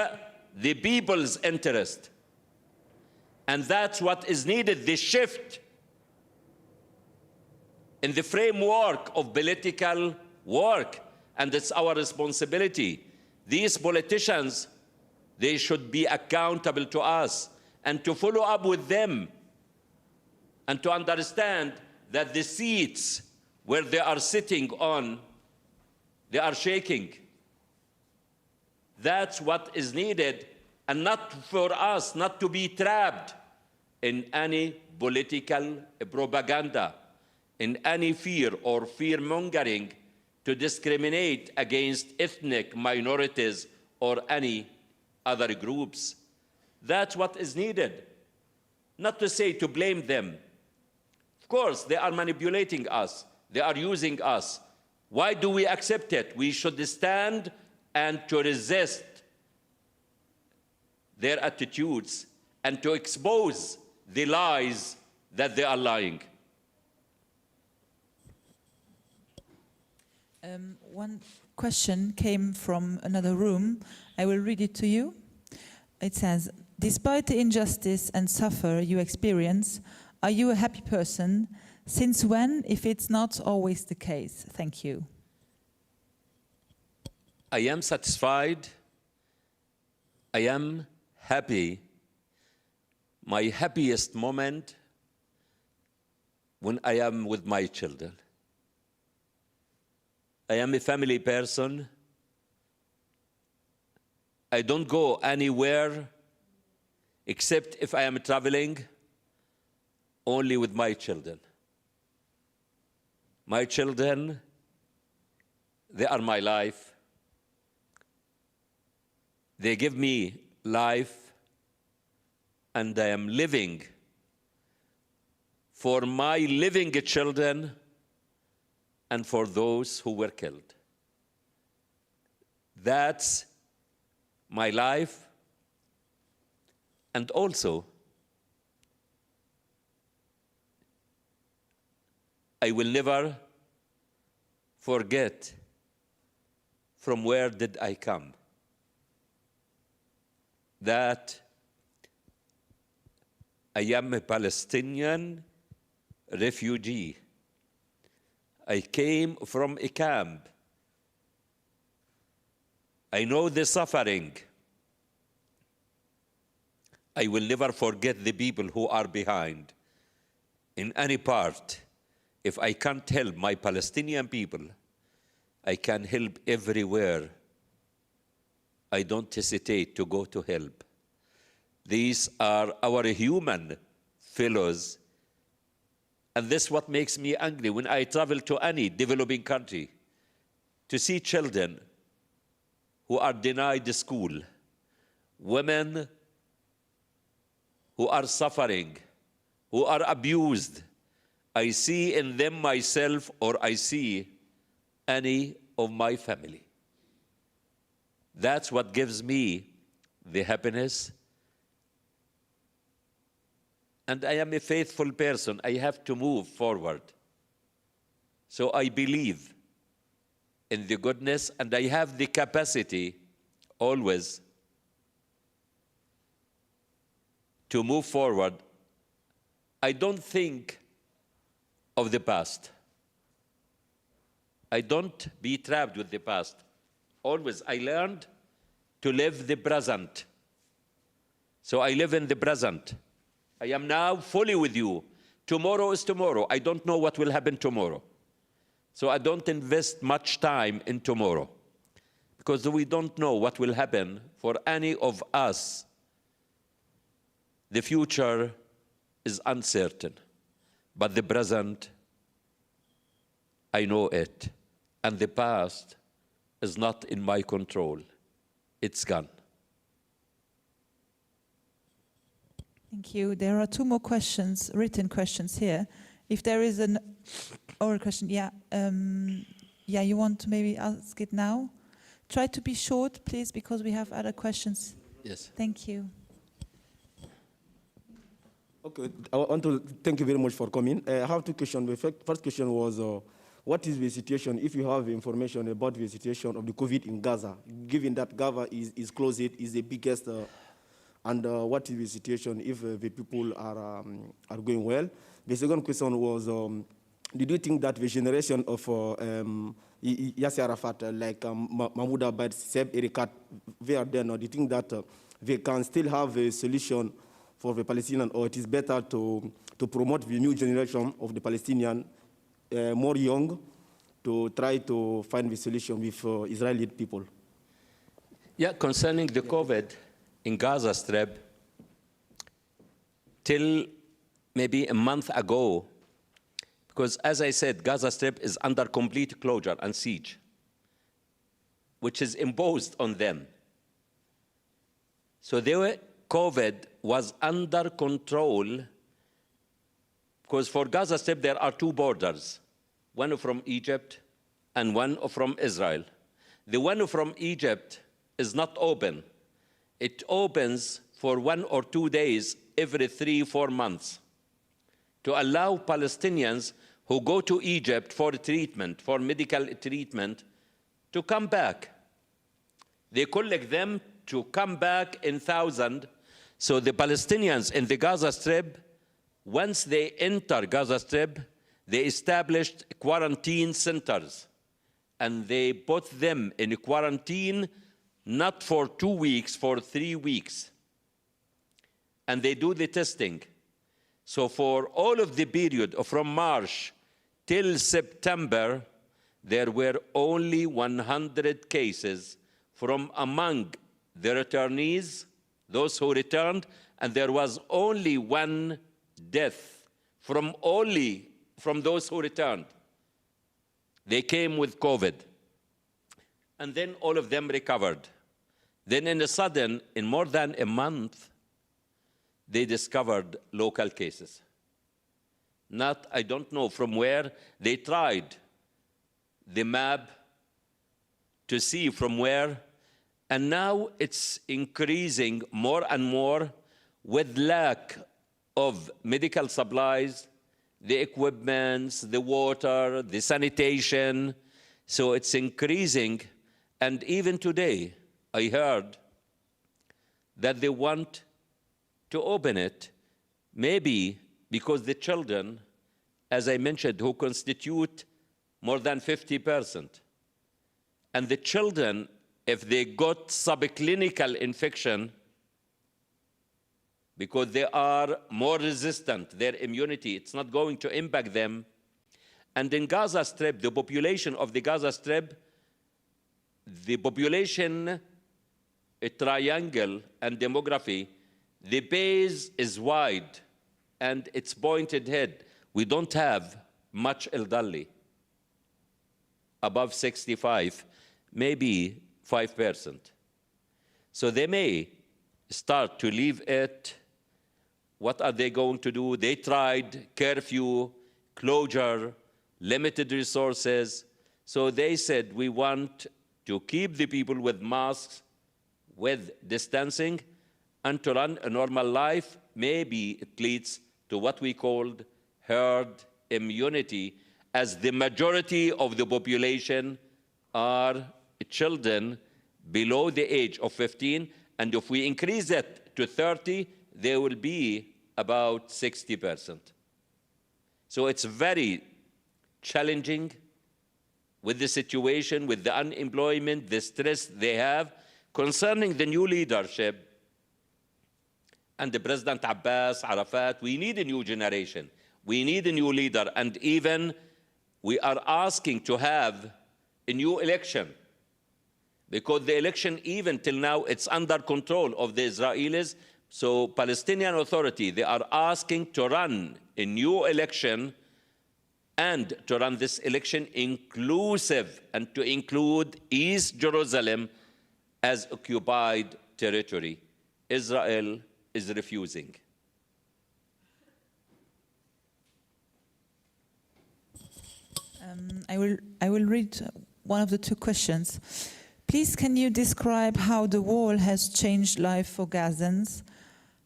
the people's interest. And that's what is needed, the shift in the framework of political work. And it's our responsibility. These politicians, they should be accountable to us and to follow up with them and to understand that the seats where they are sitting on, they are shaking. That's what is needed, and not for us not to be trapped in any political propaganda, in any fear or fear-mongering to discriminate against ethnic minorities or any other groups. That's what is needed. Not to say to blame them. Of course, they are manipulating us. They are using us. Why do we accept it? We should stand and to resist their attitudes and to expose the lies that they are lying. One question came from another room. I will read it to you. It says, despite the injustice and suffer you experience, are you a happy person? Since when, if it's not always the case? Thank you. I am satisfied. I am happy. My happiest moment when I am with my children. I am a family person. I don't go anywhere except if I am traveling only with my children. My children, they are my life. They give me life, and I am living for my living children and for those who were killed. That's my life. And also, I will never forget from where did I come. That I am a Palestinian refugee. I came from a camp. I know the suffering. I will never forget the people who are behind. In any part, if I can't help my Palestinian people, I can help everywhere. I don't hesitate to go to help. These are our human fellows. And this is what makes me angry when I travel to any developing country to see children who are denied school, women who are suffering, who are abused. I see in them myself, or I see any of my family. That's what gives me the happiness. And I am a faithful person. I have to move forward. So I believe in the goodness, and I have the capacity always to move forward. I don't think of the past. I don't be trapped with the past. Always I learned to live the present. So I live in the present. I am now fully with you. Tomorrow is tomorrow. I don't know what will happen tomorrow. So I don't invest much time in tomorrow, because we don't know what will happen for any of us. The future is uncertain, but the present, I know it. And the past is not in my control. It's gone. Thank you. There are two more questions, written questions here. If there is an oral question, you want to maybe ask it now? Try to be short, please, because we have other questions. Yes. Thank you. Okay, I want to thank you very much for coming. I have two questions. The first question was, what is the situation, if you have information about the situation of the COVID in Gaza, given that Gaza is closed, is the biggest, and what is the situation if the people are going well? The second question was, did you think that the generation of Yasser Arafat, like Mahmoud Abbas, Seb Erekat, they are there now, do you think that they can still have a solution for the Palestinian, or it is better to promote the new generation of the Palestinian, more young, to try to find the solution with Israeli people? Yeah, concerning the COVID in Gaza Strip, till maybe a month ago, because as I said, Gaza Strip is under complete closure and siege, which is imposed on them. So COVID was under control, because for Gaza Strip there are two borders, one from Egypt and one from Israel. The one from Egypt is not open. It opens for 1 or 2 days every 3-4 months to allow Palestinians who go to Egypt for treatment, for medical treatment, to come back. They collect them to come back in thousands. So the Palestinians in the Gaza Strip, once they enter Gaza Strip, they established quarantine centers. And they put them in quarantine not for 2 weeks, for 3 weeks. And they do the testing. So for all of the period from March till September, there were only 100 cases from among the returnees, those who returned, and there was only 1 death from those who returned. They came with COVID. And then all of them recovered. Then in a sudden, in more than a month, they discovered local cases. I don't know from where. They tried the map to see from where. And now it's increasing more and more with lack of medical supplies, the equipment, the water, the sanitation. So it's increasing. And even today, I heard that they want to open it, maybe because the children, as I mentioned, who constitute more than 50%. And the children, if they got subclinical infection, because they are more resistant, their immunity, it's not going to impact them. And in Gaza Strip, the population of the Gaza Strip, the population, a triangle and demography, the base is wide and it's pointed head. We don't have much elderly. Above 65, maybe 5%. So they may start to leave it. What are they going to do? They tried curfew, closure, limited resources. So they said, we want to keep the people with masks, with distancing, and to run a normal life. Maybe it leads to what we called herd immunity, as the majority of the population are children below the age of 15, and if we increase that to 30, there will be about 60%. So it's very challenging with the situation, with the unemployment, the stress they have. Concerning the new leadership, and the President Abbas, Arafat, we need a new generation. We need a new leader, and even we are asking to have a new election, because the election, even till now, it's under control of the Israelis. So Palestinian Authority, they are asking to run a new election and to run this election inclusive and to include East Jerusalem as occupied territory. Israel is refusing. I will read one of the 2 questions. Please, can you describe how the wall has changed life for Gazans?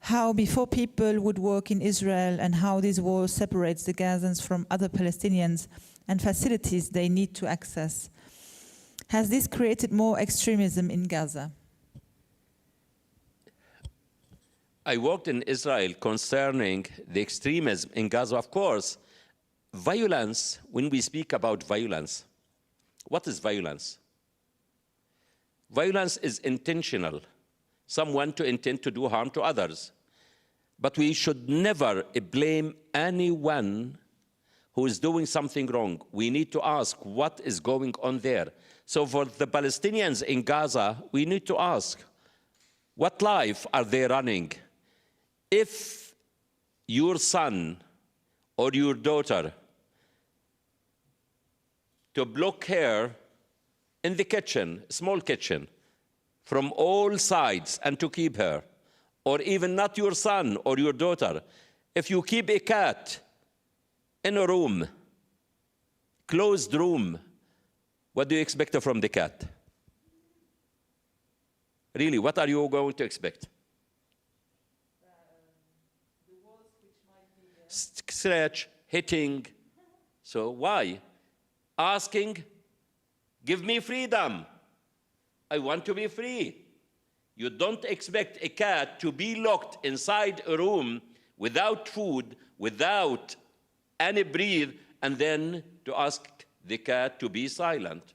How before people would work in Israel, and how this wall separates the Gazans from other Palestinians and facilities they need to access? Has this created more extremism in Gaza? I worked in Israel concerning the extremism in Gaza. Of course, violence, when we speak about violence, what is violence? Violence is intentional. Someone to intend to do harm to others. But we should never blame anyone who is doing something wrong. We need to ask what is going on there. So for the Palestinians in Gaza, we need to ask, what life are they running? If your son or your daughter to block her in the kitchen, small kitchen, from all sides and to keep her, or even not your son or your daughter, if you keep a cat in a room, closed room, what do you expect from the cat? Really, what are you going to expect? scratch, hitting. So why? Asking, give me freedom. I want to be free. You don't expect a cat to be locked inside a room without food, without any breathe, and then to ask the cat to be silent.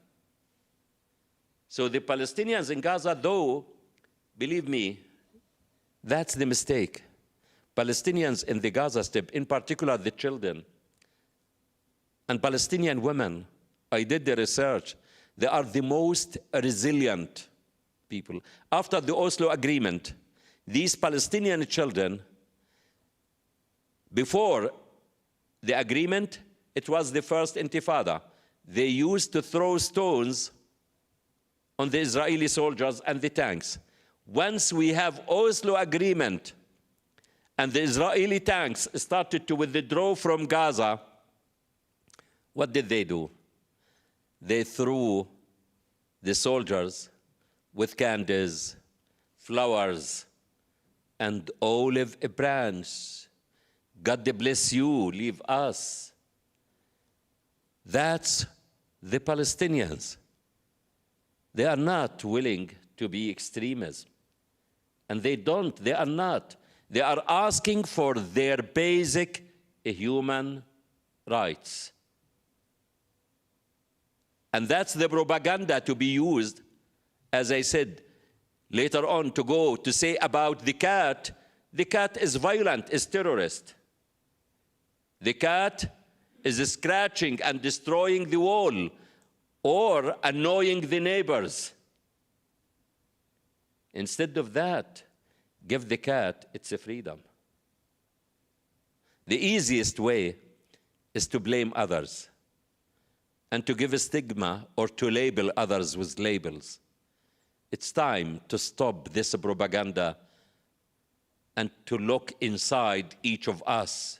So the Palestinians in Gaza, though, believe me, that's the mistake. Palestinians in the Gaza Strip, in particular the children, and Palestinian women, I did the research, they are the most resilient people. After the Oslo Agreement, these Palestinian children, before the agreement, it was the first intifada. They used to throw stones on the Israeli soldiers and the tanks. Once we have Oslo Agreement and the Israeli tanks started to withdraw from Gaza, what did they do? They threw the soldiers with candies, flowers, and olive branch. God bless you, leave us. That's the Palestinians. They are not willing to be extremists. And they are not. They are asking for their basic human rights. And that's the propaganda to be used, as I said, later on to go to say about the cat is violent, is terrorist. The cat is scratching and destroying the wall or annoying the neighbors. Instead of that, give the cat its freedom. The easiest way is to blame others and to give a stigma or to label others with labels. It's time to stop this propaganda and to look inside each of us.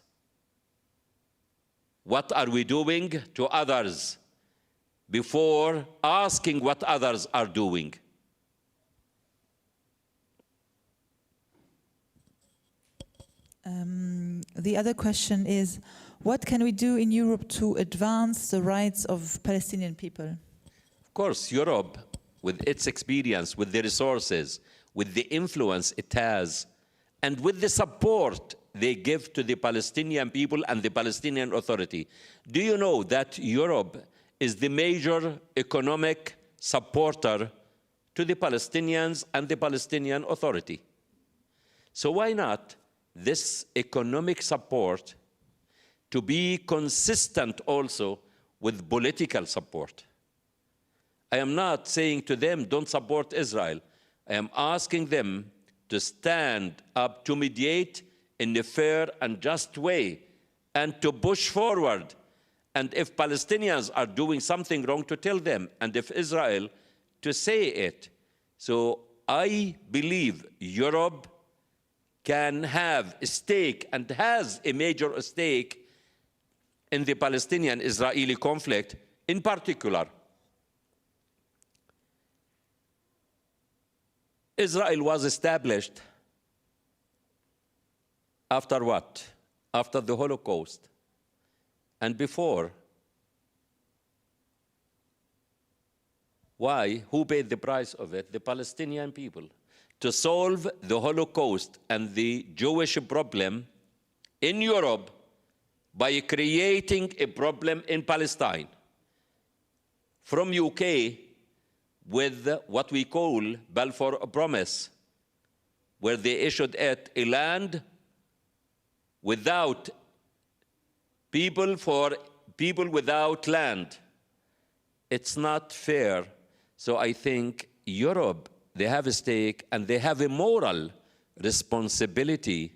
What are we doing to others before asking what others are doing? The other question is, what can we do in Europe to advance the rights of Palestinian people? Of course, Europe, with its experience, with the resources, with the influence it has, and with the support they give to the Palestinian people and the Palestinian Authority. Do you know that Europe is the major economic supporter to the Palestinians and the Palestinian Authority? So why not this economic support to be consistent also with political support? I am not saying to them, don't support Israel. I am asking them to stand up to mediate in a fair and just way and to push forward. And if Palestinians are doing something wrong, to tell them, and if Israel, to say it. So I believe Europe can have a stake and has a major stake in the Palestinian-Israeli conflict. In particular, Israel was established after what? After the Holocaust. And before. Why? Who paid the price of it? The Palestinian people. To solve the Holocaust and the Jewish problem in Europe by creating a problem in Palestine. From UK, with what we call Balfour Promise, where they issued it a land without people for people without land. It's not fair. So I think Europe, they have a stake and they have a moral responsibility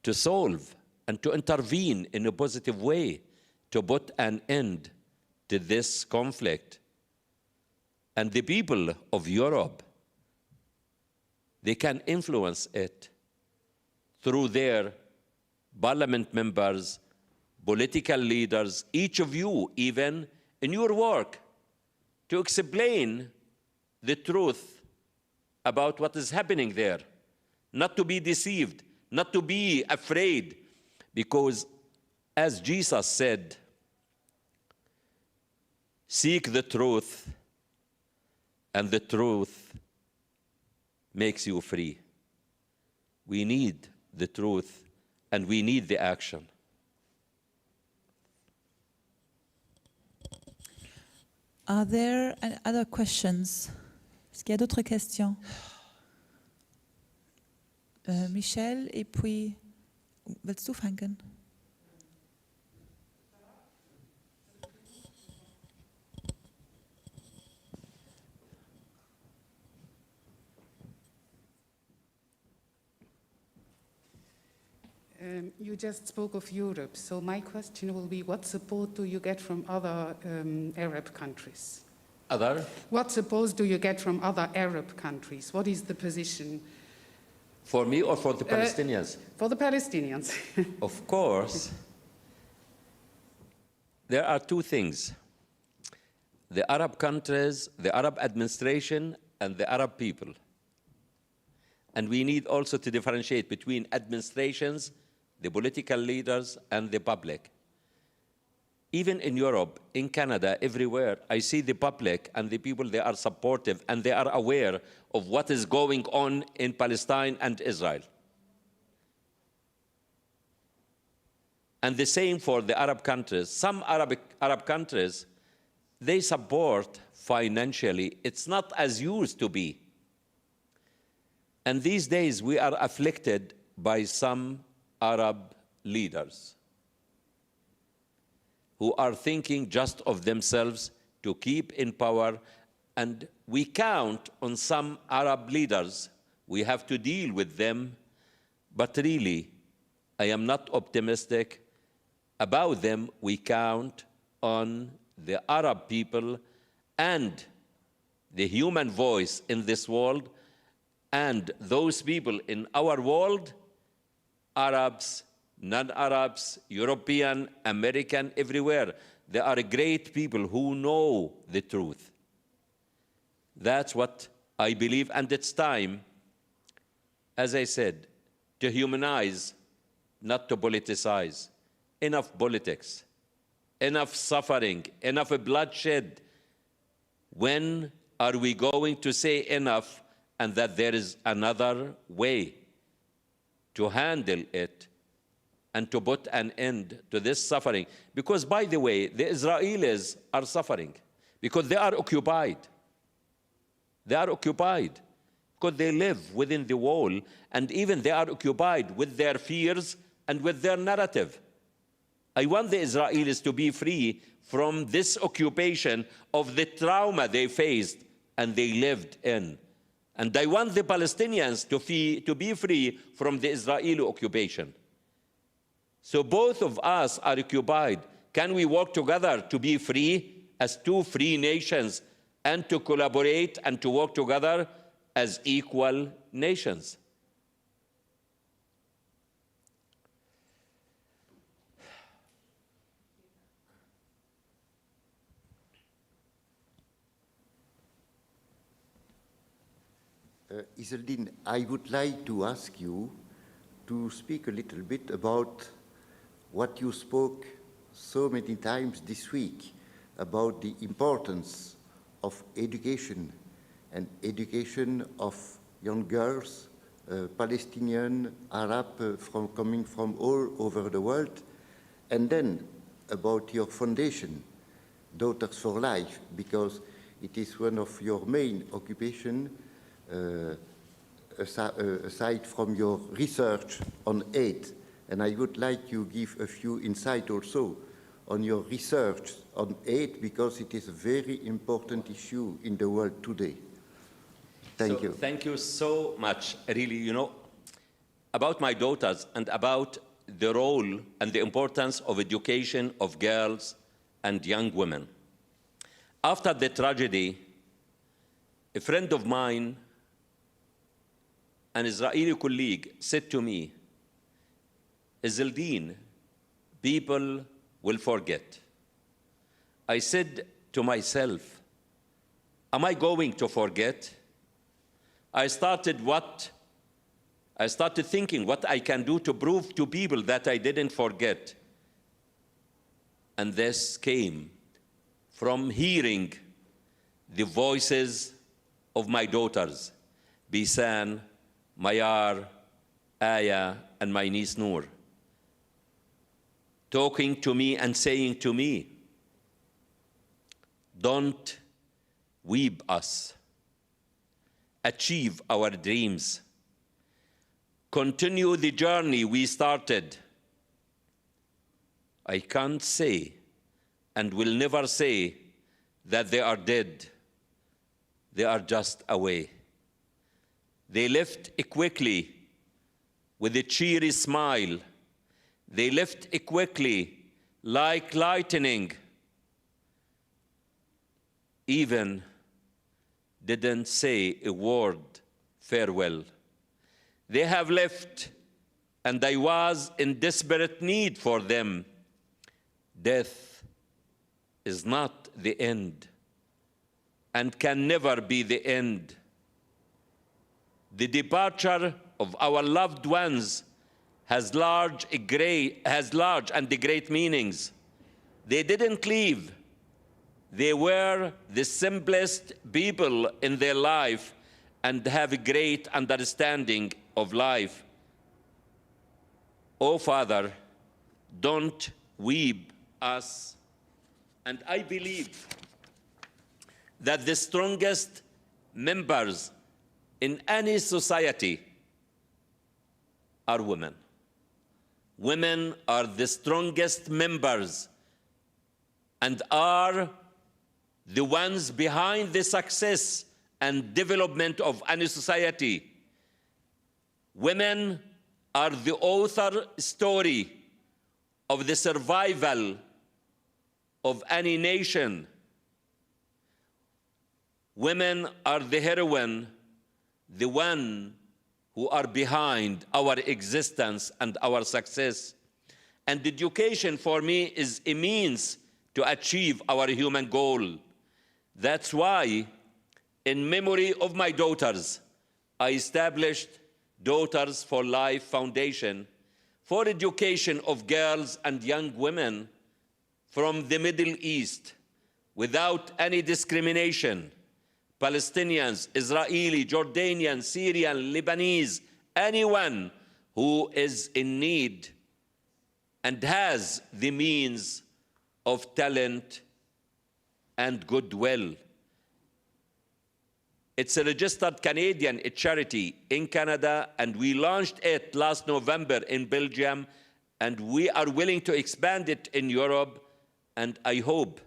to solve and to intervene in a positive way to put an end to this conflict. And the people of Europe, they can influence it through their parliament members, political leaders, each of you, even in your work, to explain the truth about what is happening there, not to be deceived, not to be afraid, Because as Jesus said, seek the truth, and the truth makes you free. We need the truth, and we need the action. Are there other questions? Est-ce qu'il y a d'autres questions? Michel, et puis, willst du fangen? You just spoke of Europe, so my question will be, what support do you get from other Arab countries? Other? What support do you get from other Arab countries? What is the position? For me or for the Palestinians? For the Palestinians. Of course. There are two things. The Arab countries, the Arab administration, and the Arab people. And we need also to differentiate between administrations, the political leaders, and the public. Even in Europe, in Canada, everywhere, I see the public and the people, they are supportive and they are aware of what is going on in Palestine and Israel. And the same for the Arab countries. Some Arab countries, they support financially. It's not as used to be. And these days, we are afflicted by some Arab leaders who are thinking just of themselves to keep in power. And we count on some Arab leaders. We have to deal with them. But really, I am not optimistic about them. We count on the Arab people and the human voice in this world, and those people in our world, Arabs, non-Arabs, European, American, everywhere. They are great people who know the truth. That's what I believe, and it's time, as I said, to humanize, not to politicize. Enough politics, enough suffering, enough bloodshed. When are we going to say enough and that there is another way to handle it and to put an end to this suffering? Because, by the way, the Israelis are suffering because they are occupied. They are occupied because they live within the wall, and even they are occupied with their fears and with their narrative. I want the Israelis to be free from this occupation of the trauma they faced and they lived in. And I want the Palestinians to be free from the Israeli occupation. So both of us are occupied. Can we work together to be free as two free nations and to collaborate and to work together as equal nations? Izzeldin, I would like to ask you to speak a little bit about what you spoke so many times this week about the importance of education and education of young girls, Palestinian, Arab, coming from all over the world, and then about your foundation, Daughters for Life, because it is one of your main occupations, aside from your research on aid. And I would like you to give a few insights also on your research on aid, because it is a very important issue in the world today. Thank you. Thank you so much. Really, you know, about my daughters and about the role and the importance of education of girls and young women. After the tragedy, a friend of mine, an Israeli colleague, said to me, Izzeldin, people will forget. I said to myself, am I going to forget? I started what I started thinking what I can do to prove to people that I didn't forget. And this came from hearing the voices of my daughters, Bisan, Mayar, Aya, and my niece Noor, talking to me and saying to me, don't weep us, achieve our dreams, continue the journey we started. I can't say and will never say that they are dead. They are just away. They left quickly with a cheery smile. They left quickly like lightning. Even didn't say a word farewell. They have left, and I was in desperate need for them. Death is not the end and can never be the end. The departure of our loved ones has large and great meanings. They didn't leave. They were the simplest people in their life and have a great understanding of life. Oh, Father, don't weep us. And I believe that the strongest members in any society are women. Women are the strongest members and are the ones behind the success and development of any society. Women are the author story of the survival of any nation. Women are the heroine, the one who are behind our existence and our success. And education for me is a means to achieve our human goal. That's why, in memory of my daughters, I established Daughters for Life Foundation for education of girls and young women from the Middle East without any discrimination. Palestinians, Israeli, Jordanian, Syrian, Lebanese, anyone who is in need and has the means of talent and goodwill. It's a registered Canadian charity in Canada, and we launched it last November in Belgium, and we are willing to expand it in Europe, and I hope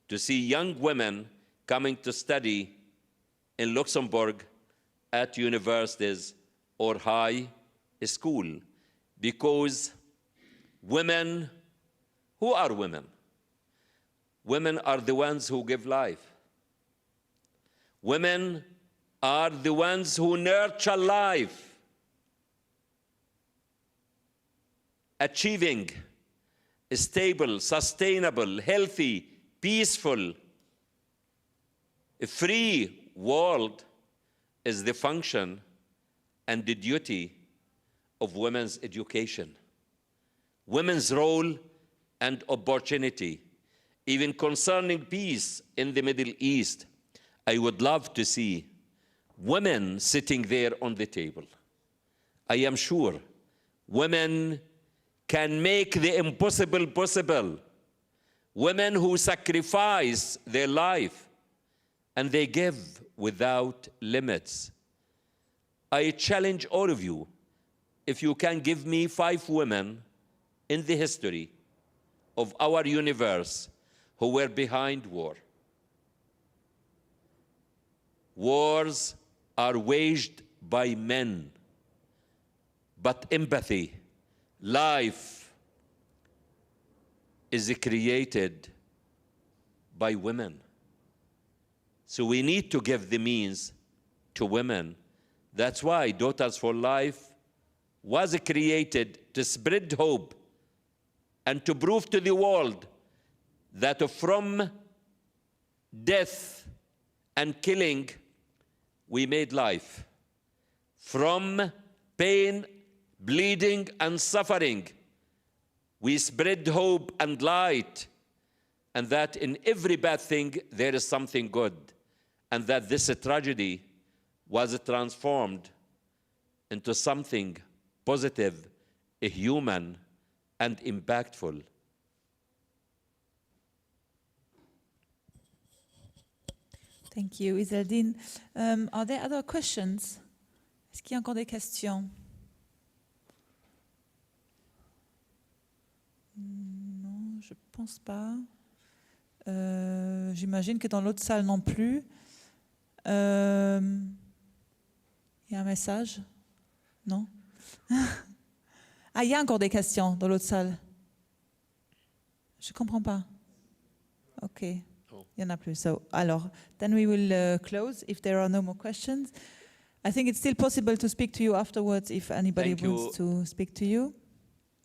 to see young women coming to study in Luxembourg at universities or high school, because women, who are women? Women are the ones who give life. Women are the ones who nurture life. Achieving a stable, sustainable, healthy, peaceful, a free world is the function and the duty of women's education. Women's role and opportunity, even concerning peace in the Middle East. I would love to see women sitting there on the table. I am sure women can make the impossible possible. Women who sacrifice their life and they give without limits. I challenge all of you, if you can give me 5 women in the history of our universe who were behind war. Wars are waged by men, but empathy, life, is created by women. So we need to give the means to women. That's why Daughters for Life was created to spread hope and to prove to the world that from death and killing, we made life. From pain, bleeding, and suffering, we spread hope and light, and that in every bad thing there is something good, and that this tragedy was transformed into something positive, human, and impactful. Thank you, Izzeldin. Are there other questions? Est-ce qu'il y a encore des questions? Non, je ne pense pas. J'imagine que dans l'autre salle non plus. Il y a un message? Non? Ah, il y a encore des questions dans l'autre salle. Je ne comprends pas. OK. Il n'y en a plus. So, alors, then we will close if there are no more questions. I think it's still possible to speak to you afterwards if anybody wants to speak to you.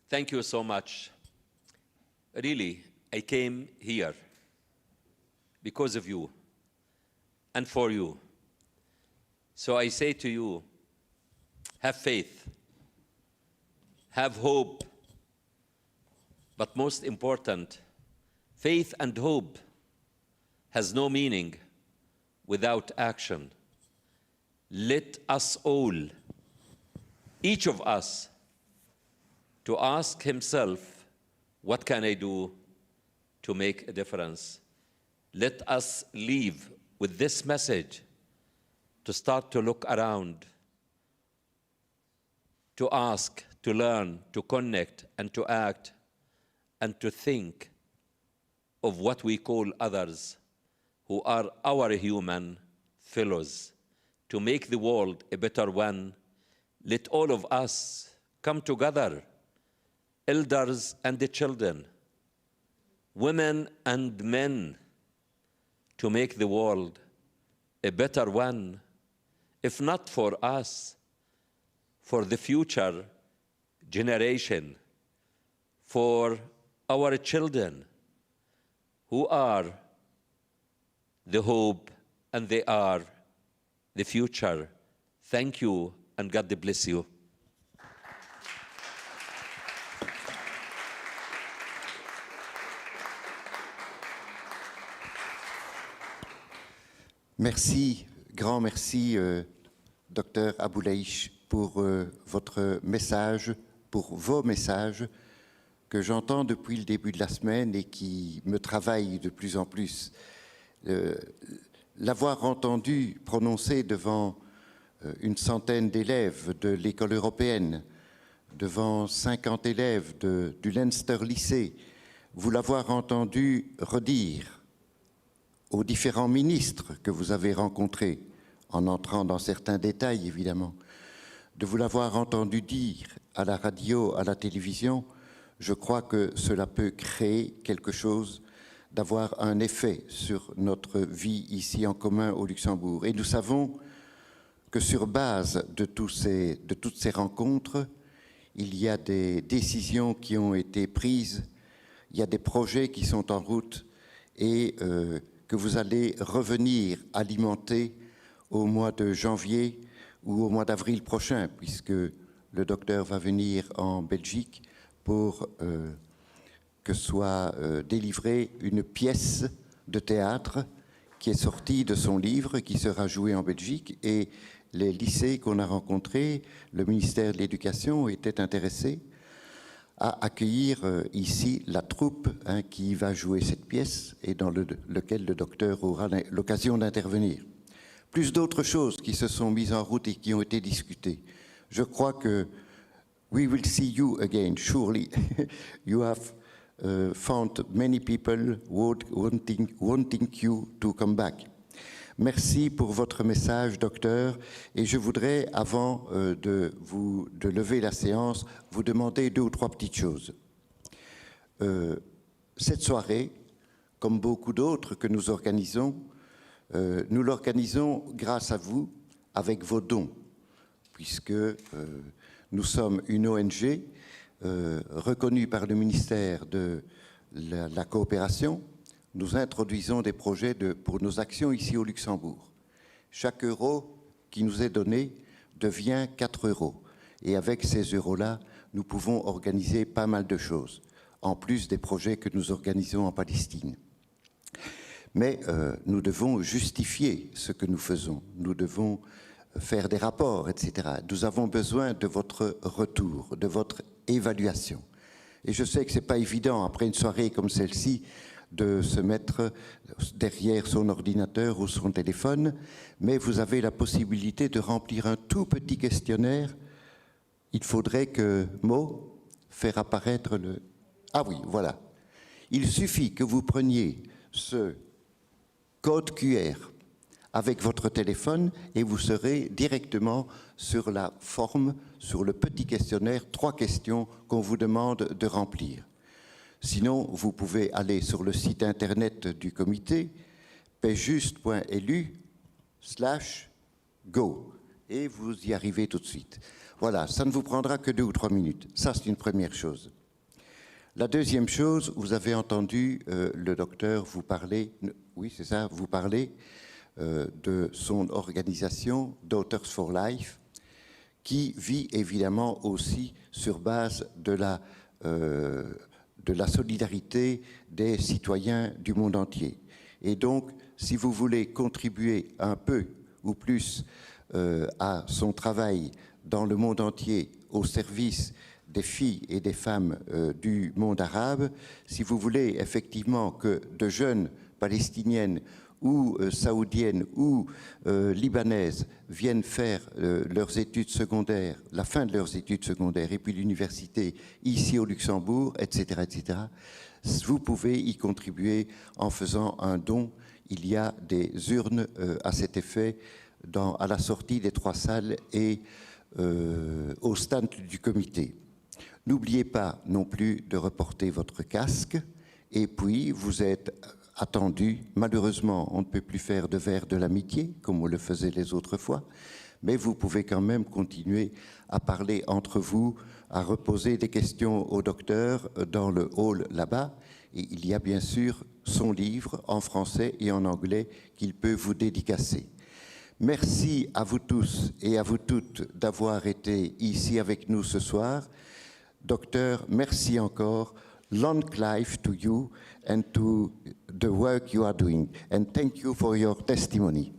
Thank you so much. Really, I came here because of you and for you. So I say to you, have faith, have hope, but most important, faith and hope has no meaning without action. Let us all, each of us, to ask himself, what can I do to make a difference? Let us leave with this message to start to look around, to ask, to learn, to connect, and to act, and to think of what we call others, who are our human fellows, to make the world a better one. Let all of us come together, elders and the children, women and men, to make the world a better one, if not for us, for the future generation, for our children, who are the hope and they are the future. Thank you, and God bless you. Merci, grand merci, docteur Abuelaish, pour votre message, pour vos messages que j'entends depuis le début de la semaine et qui me travaillent de plus en plus. L'avoir entendu prononcer devant une centaine d'élèves de l'école européenne, devant 50 élèves du Leinster lycée, vous l'avoir entendu redire aux différents ministres que vous avez rencontrés, en entrant dans certains détails évidemment, de vous l'avoir entendu dire à la radio, à la télévision, je crois que cela peut créer quelque chose, d'avoir un effet sur notre vie ici en commun au Luxembourg. Et nous savons que sur base de toutes ces rencontres, il y a des décisions qui ont été prises, il y a des projets qui sont en route et que vous allez revenir alimenter au mois de janvier ou au mois d'avril prochain, puisque le docteur va venir en Belgique pour que soit délivrée une pièce de théâtre qui est sortie de son livre, qui sera jouée en Belgique. Et les lycées qu'on a rencontrés, le ministère de l'Éducation était intéressé à accueillir ici la troupe qui va jouer cette pièce et dans lequel le docteur aura l'occasion d'intervenir. Plus d'autres choses qui se sont mises en route et qui ont été discutées. Je crois que we will see you again, surely. You have found many people wanting you to come back. Merci pour votre message, docteur. Et je voudrais, avant de lever la séance, vous demander 2 ou 3 petites choses. Cette soirée, comme beaucoup d'autres que nous organisons grâce à vous, avec vos dons, puisque nous sommes une ONG reconnue par le ministère de la coopération. Nous introduisons des projets pour nos actions ici au Luxembourg. Chaque euro qui nous est donné devient 4 euros. Et avec ces euros-là, nous pouvons organiser pas mal de choses, en plus des projets que nous organisons en Palestine. Mais nous devons justifier ce que nous faisons. Nous devons faire des rapports, etc. Nous avons besoin de votre retour, de votre évaluation. Et je sais que ce n'est pas évident, après une soirée comme celle-ci, de se mettre derrière son ordinateur ou son téléphone, mais vous avez la possibilité de remplir un tout petit questionnaire. Il faudrait que Mo fasse apparaître le... Ah oui, voilà. Il suffit que vous preniez ce code QR avec votre téléphone et vous serez directement sur la forme, sur le petit questionnaire, 3 questions qu'on vous demande de remplir. Sinon, vous pouvez aller sur le site internet du comité, paixjuste.lu/go, et vous y arrivez tout de suite. Voilà, ça ne vous prendra que 2 ou 3 minutes. Ça, c'est une première chose. La deuxième chose, vous avez entendu le docteur vous parler, oui, c'est ça, vous parler de son organisation Daughters for Life, qui vit évidemment aussi sur base de la solidarité des citoyens du monde entier. Et donc, si vous voulez contribuer un peu ou plus à son travail dans le monde entier au service des filles et des femmes du monde arabe, si vous voulez effectivement que de jeunes palestiniennes ou saoudiennes ou libanaises viennent faire leurs études secondaires, la fin de leurs études secondaires et puis l'université ici au Luxembourg, etc., etc., vous pouvez y contribuer en faisant un don. Il y a des urnes à cet effet à la sortie des 3 salles et au stand du comité. N'oubliez pas non plus de reporter votre casque et puis vous êtes attendu. Malheureusement, on ne peut plus faire de verre de l'amitié comme on le faisait les autres fois, mais vous pouvez quand même continuer à parler entre vous, à reposer des questions au docteur dans le hall là-bas. Et il y a bien sûr son livre en français et en anglais qu'il peut vous dédicacer. Merci à vous tous et à vous toutes d'avoir été ici avec nous ce soir. Docteur, merci encore. Long life to you and to the work you are doing. And thank you for your testimony.